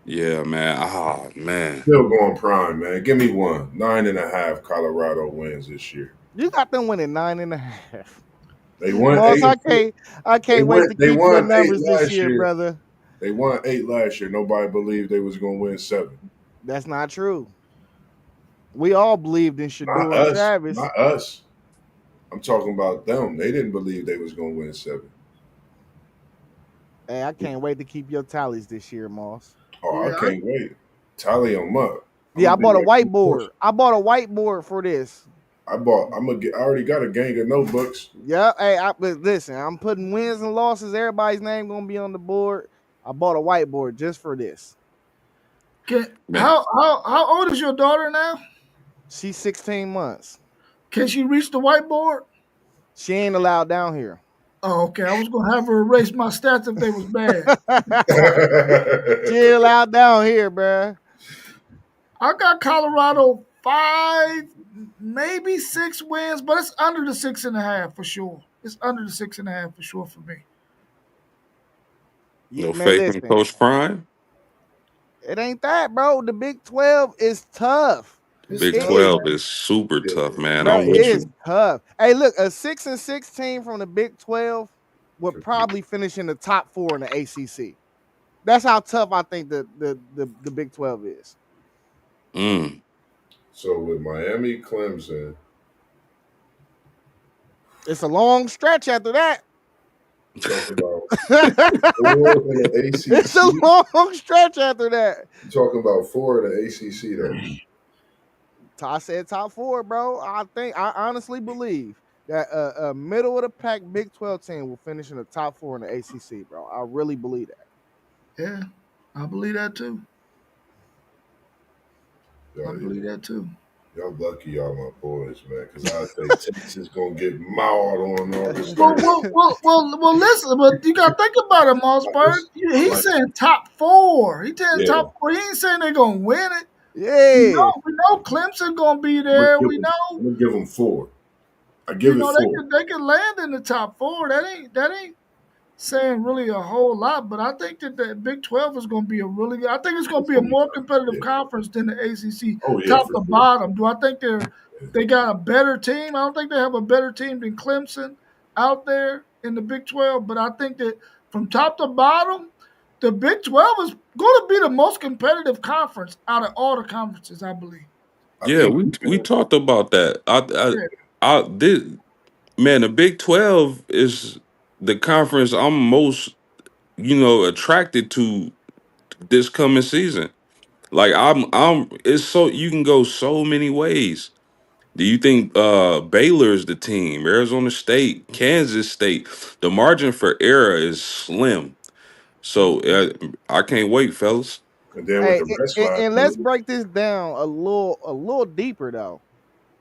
Speaker 1: Yeah, man. Ah, man.
Speaker 4: Still going prime, man. Give me 1. 9.5 Colorado wins this year.
Speaker 5: You got them winning 9.5.
Speaker 4: They won
Speaker 5: Moss,
Speaker 4: 8.
Speaker 5: I
Speaker 4: They
Speaker 5: can't wait
Speaker 4: went.
Speaker 5: to
Speaker 4: They
Speaker 5: keep your
Speaker 4: won 8
Speaker 5: numbers this
Speaker 4: last
Speaker 5: year,
Speaker 4: year.
Speaker 5: brother.
Speaker 4: They won 8 last year. Nobody believed they was going to win 7.
Speaker 5: That's not true. We all believed in
Speaker 4: Not
Speaker 5: Shador and
Speaker 4: us.
Speaker 5: Travis.
Speaker 4: Not us. I'm talking about them. They didn't believe they was going to win 7.
Speaker 5: Hey, I can't wait to keep your tallies this year, Moss.
Speaker 4: Oh, I
Speaker 2: Yeah,
Speaker 4: can't wait. Tally them up. I'm
Speaker 5: Yeah, I
Speaker 4: gonna be
Speaker 5: bought a
Speaker 4: like,
Speaker 5: whiteboard. I bought a whiteboard for this.
Speaker 4: I bought. I'm gonna get. I already got a gang of notebooks.
Speaker 5: Yeah, hey, but listen, I'm putting wins and losses. Everybody's name gonna be on the board. I bought a whiteboard just for this.
Speaker 1: Man.
Speaker 2: How old is your daughter now?
Speaker 5: She's 16 months.
Speaker 2: Can she reach the whiteboard?
Speaker 5: She ain't allowed down here.
Speaker 2: Oh, okay. I was gonna have her erase my stats if they was bad.
Speaker 5: She ain't allowed down here, bruh.
Speaker 2: I got Colorado 5, maybe 6 wins, but it's under the 6.5 for sure. It's under the 6.5 for sure for me.
Speaker 5: Yeah,
Speaker 1: No
Speaker 5: man,
Speaker 1: faith in
Speaker 5: listen,
Speaker 1: Coach Prime.
Speaker 5: it ain't that, bro. The Big 12 is tough.
Speaker 2: It's
Speaker 1: Big
Speaker 5: It
Speaker 2: tough,
Speaker 5: is,
Speaker 1: 12
Speaker 2: man.
Speaker 1: is super tough, man.
Speaker 5: bro.
Speaker 1: I'm
Speaker 5: It
Speaker 1: with
Speaker 5: is
Speaker 1: you.
Speaker 5: tough. Hey, look, a 6-16 from the Big 12 would probably finish in the top 4 in the ACC. That's how tough I think the Big 12 is.
Speaker 1: Mm.
Speaker 4: So with Miami, Clemson,
Speaker 5: It's a long stretch after that.
Speaker 4: You talking about 4 in the
Speaker 5: It's a
Speaker 4: ACC?
Speaker 5: long stretch after that.
Speaker 4: You talking about 4 in the ACC though?
Speaker 5: I said top four, bro. I honestly believe that a middle of the pack Big 12 team will finish in the top four in the ACC, bro. I really believe that.
Speaker 2: Yeah, I believe that too. I
Speaker 4: Y'all,
Speaker 2: believe that too.
Speaker 4: y'all lucky y'all my boys, man. Because I think Texas gonna get mauled on August
Speaker 2: Well,
Speaker 4: 30th.
Speaker 2: listen, but you got to think about it, Mossberg.
Speaker 4: Listen,
Speaker 2: He's
Speaker 4: like,
Speaker 2: saying top four. He's saying
Speaker 4: yeah,
Speaker 2: top four. He ain't saying they're going to win it.
Speaker 5: Yeah.
Speaker 2: We know Clemson going to be there. We
Speaker 4: I'm
Speaker 2: know,
Speaker 4: gonna give them 4. I give it 4.
Speaker 2: they can land in the top four. That ain't saying really a whole lot, but I think that the Big 12 is going to be a really good. I think it's going to
Speaker 4: It's
Speaker 2: be a
Speaker 4: gonna be
Speaker 2: more
Speaker 4: tough.
Speaker 2: competitive
Speaker 4: Yeah.
Speaker 2: conference than the ACC,
Speaker 4: Oh yeah,
Speaker 2: top
Speaker 4: for
Speaker 2: to
Speaker 4: sure.
Speaker 2: bottom. Do I think
Speaker 4: Yeah.
Speaker 2: they got a better team? I don't think they have a better team than Clemson out there in the Big 12, but I think that from top to bottom, the Big 12 is going to be the most competitive conference out of all the conferences, I believe.
Speaker 4: I
Speaker 1: Yeah,
Speaker 4: think
Speaker 1: we talked about that.
Speaker 2: Yeah,
Speaker 1: I this man, the Big 12 is the conference I'm most, attracted to this coming season. Like I'm it's so you can go so many ways. Do you think Baylor's the team, Arizona State, Kansas State? The margin for error is slim. So I can't wait, fellas.
Speaker 4: and then with
Speaker 5: Hey,
Speaker 4: the rest slide
Speaker 5: and let's
Speaker 4: through,
Speaker 5: break this down a little deeper though.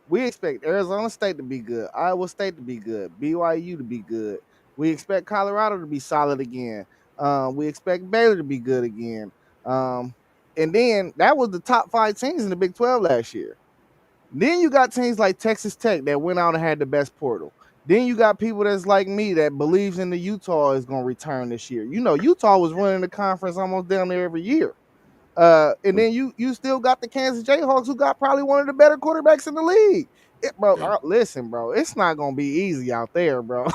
Speaker 5: We expect Arizona State to be good, Iowa State to be good, BYU to be good. We expect Colorado to be solid again. We expect Baylor to be good again. And then that was the top five teams in the Big 12 last year. Then you got teams like Texas Tech that went out and had the best portal. Then you got people that's like me that believes in the Utah is going to return this year. You know, Utah was running the conference almost down there every year. And then you still got the Kansas Jayhawks who got probably one of the better quarterbacks in the league. Bro,
Speaker 1: Yeah.
Speaker 5: listen, bro, it's not gonna be easy out there, bro.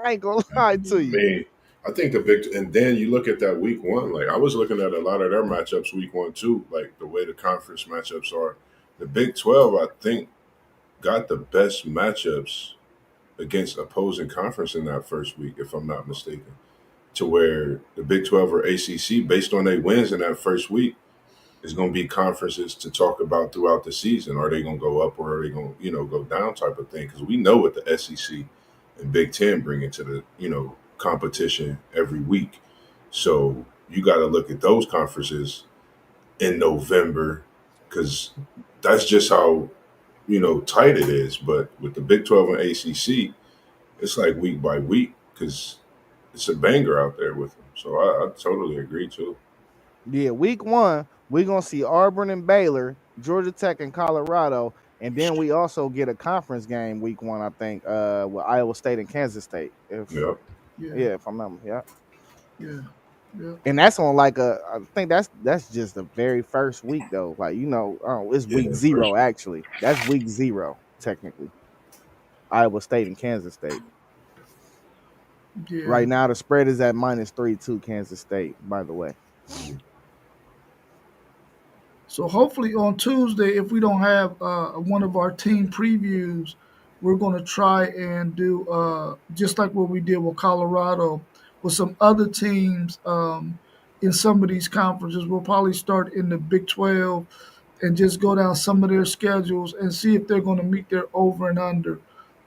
Speaker 5: I ain't gonna lie to
Speaker 4: I
Speaker 5: you.
Speaker 4: mean, I think the big and then you look at that week one. Like I was looking at a lot of their matchups week one too. Like the way the conference matchups are. The Big 12, I think, got the best matchups against opposing conference in that first week, if I'm not mistaken. To where the Big 12 or ACC, based on their wins in that first week, is going to be conferences to talk about throughout the season. Are they going to go up or are they going to, go down type of thing? Because we know what the SEC and Big Ten bring into the, competition every week. So you got to look at those conferences in November because that's just how, tight it is. But with the Big 12 and ACC, it's like week by week because it's a banger out there with them. So I totally agree too.
Speaker 5: Yeah, week one, we're gonna see Auburn and Baylor, Georgia Tech and Colorado, and then we also get a conference game week one, I think, with Iowa State and Kansas State. If
Speaker 4: Yeah.
Speaker 2: yeah,
Speaker 5: yeah, if I'm not yeah.
Speaker 2: yeah, yeah,
Speaker 5: And that's on like I think that's just the very first week though. Like, oh, it's week
Speaker 4: Yeah, for
Speaker 5: zero
Speaker 4: sure.
Speaker 5: actually. That's week zero, technically. Iowa State and Kansas State.
Speaker 2: yeah.
Speaker 5: Right now the spread is at -3 to Kansas State, by the way.
Speaker 2: So hopefully on Tuesday, if we don't have one of our team previews, we're going to try and do just like what we did with Colorado with some other teams in some of these conferences. We'll probably start in the Big 12 and just go down some of their schedules and see if they're going to meet their over and under.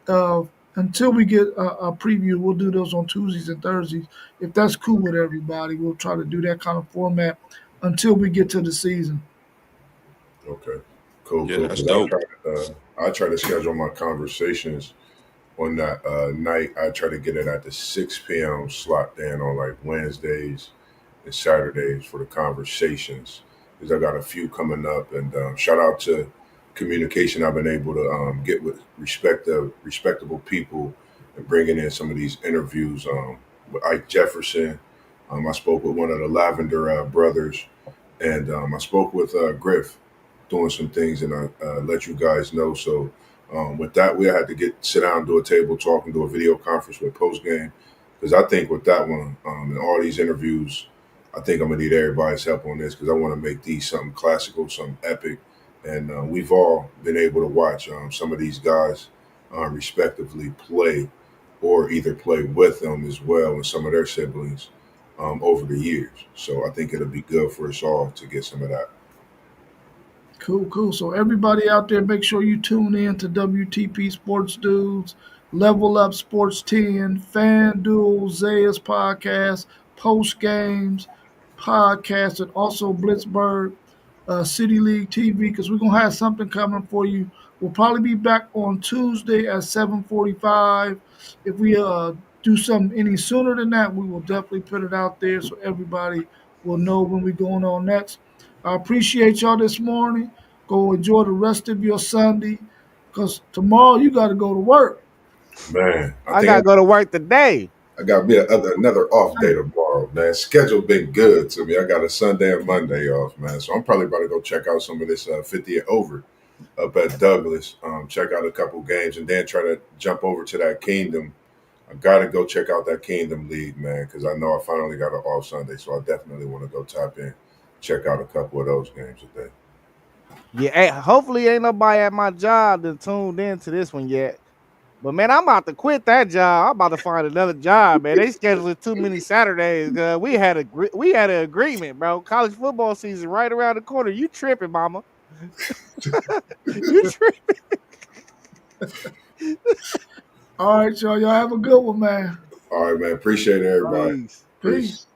Speaker 2: Uh, until we get a preview, we'll do those on Tuesdays and Thursdays. If that's cool with everybody, we'll try to do that kind of format until we get to the season.
Speaker 4: Okay. Cool,
Speaker 1: Yeah,
Speaker 4: cool.
Speaker 1: that's
Speaker 4: Because
Speaker 1: dope.
Speaker 4: I try to schedule my conversations on that night. I try to get it at the 6 p.m. slot then on like Wednesdays and Saturdays for the conversations. Because I got a few coming up, and shout out to communication. I've been able to get with respectable people and bringing in some of these interviews with Ike Jefferson. I spoke with one of the Lavender brothers, and I spoke with Griff doing some things, and I let you guys know. So with that, we had to sit down, do a table talk, and do a video conference with post game because I think with that one and all these interviews, I think I'm gonna need everybody's help on this because I want to make these something classical, something epic, and we've all been able to watch some of these guys respectively play or either play with them as well and some of their siblings over the years. So I think it'll be good for us all to get some of that.
Speaker 2: Cool, cool. So everybody out there, make sure you tune in to WTP Sports Dudes, Level Up Sports 10, FanDuel, Zaya's podcast, Post Games podcast, and also Blitzburg City League TV, because we're gonna have something coming for you. We'll probably be back on Tuesday at 7:45. If we do something any sooner than that, we will definitely put it out there so everybody will know when we're going on next. I appreciate y'all this morning. Go enjoy the rest of your Sunday, because tomorrow you got to go to work.
Speaker 4: Man, I
Speaker 5: I
Speaker 4: think
Speaker 5: gotta go to work today.
Speaker 4: I got me another off day tomorrow, man. Schedule been good to me. I got a Sunday and Monday off, man. So I'm probably about to go check out some of this 50 and over up at Douglas. Check out a couple games and then try to jump over to that Kingdom. I got to go check out that Kingdom League, man, because I know I finally got an off Sunday. So I definitely want to go tap in, check out a couple of those games today.
Speaker 5: Yeah, hey, hopefully ain't nobody at my job that tuned in to this one yet. But man, I'm about to quit that job. I'm about to find another job, man. They scheduling too many Saturdays. We had an agreement, bro. College football season right around the corner. You tripping, mama? You tripping?
Speaker 2: All right, y'all. Y'all have a good one, man.
Speaker 4: All right, man. Appreciate everybody.
Speaker 5: Peace.
Speaker 4: Peace.
Speaker 2: Peace.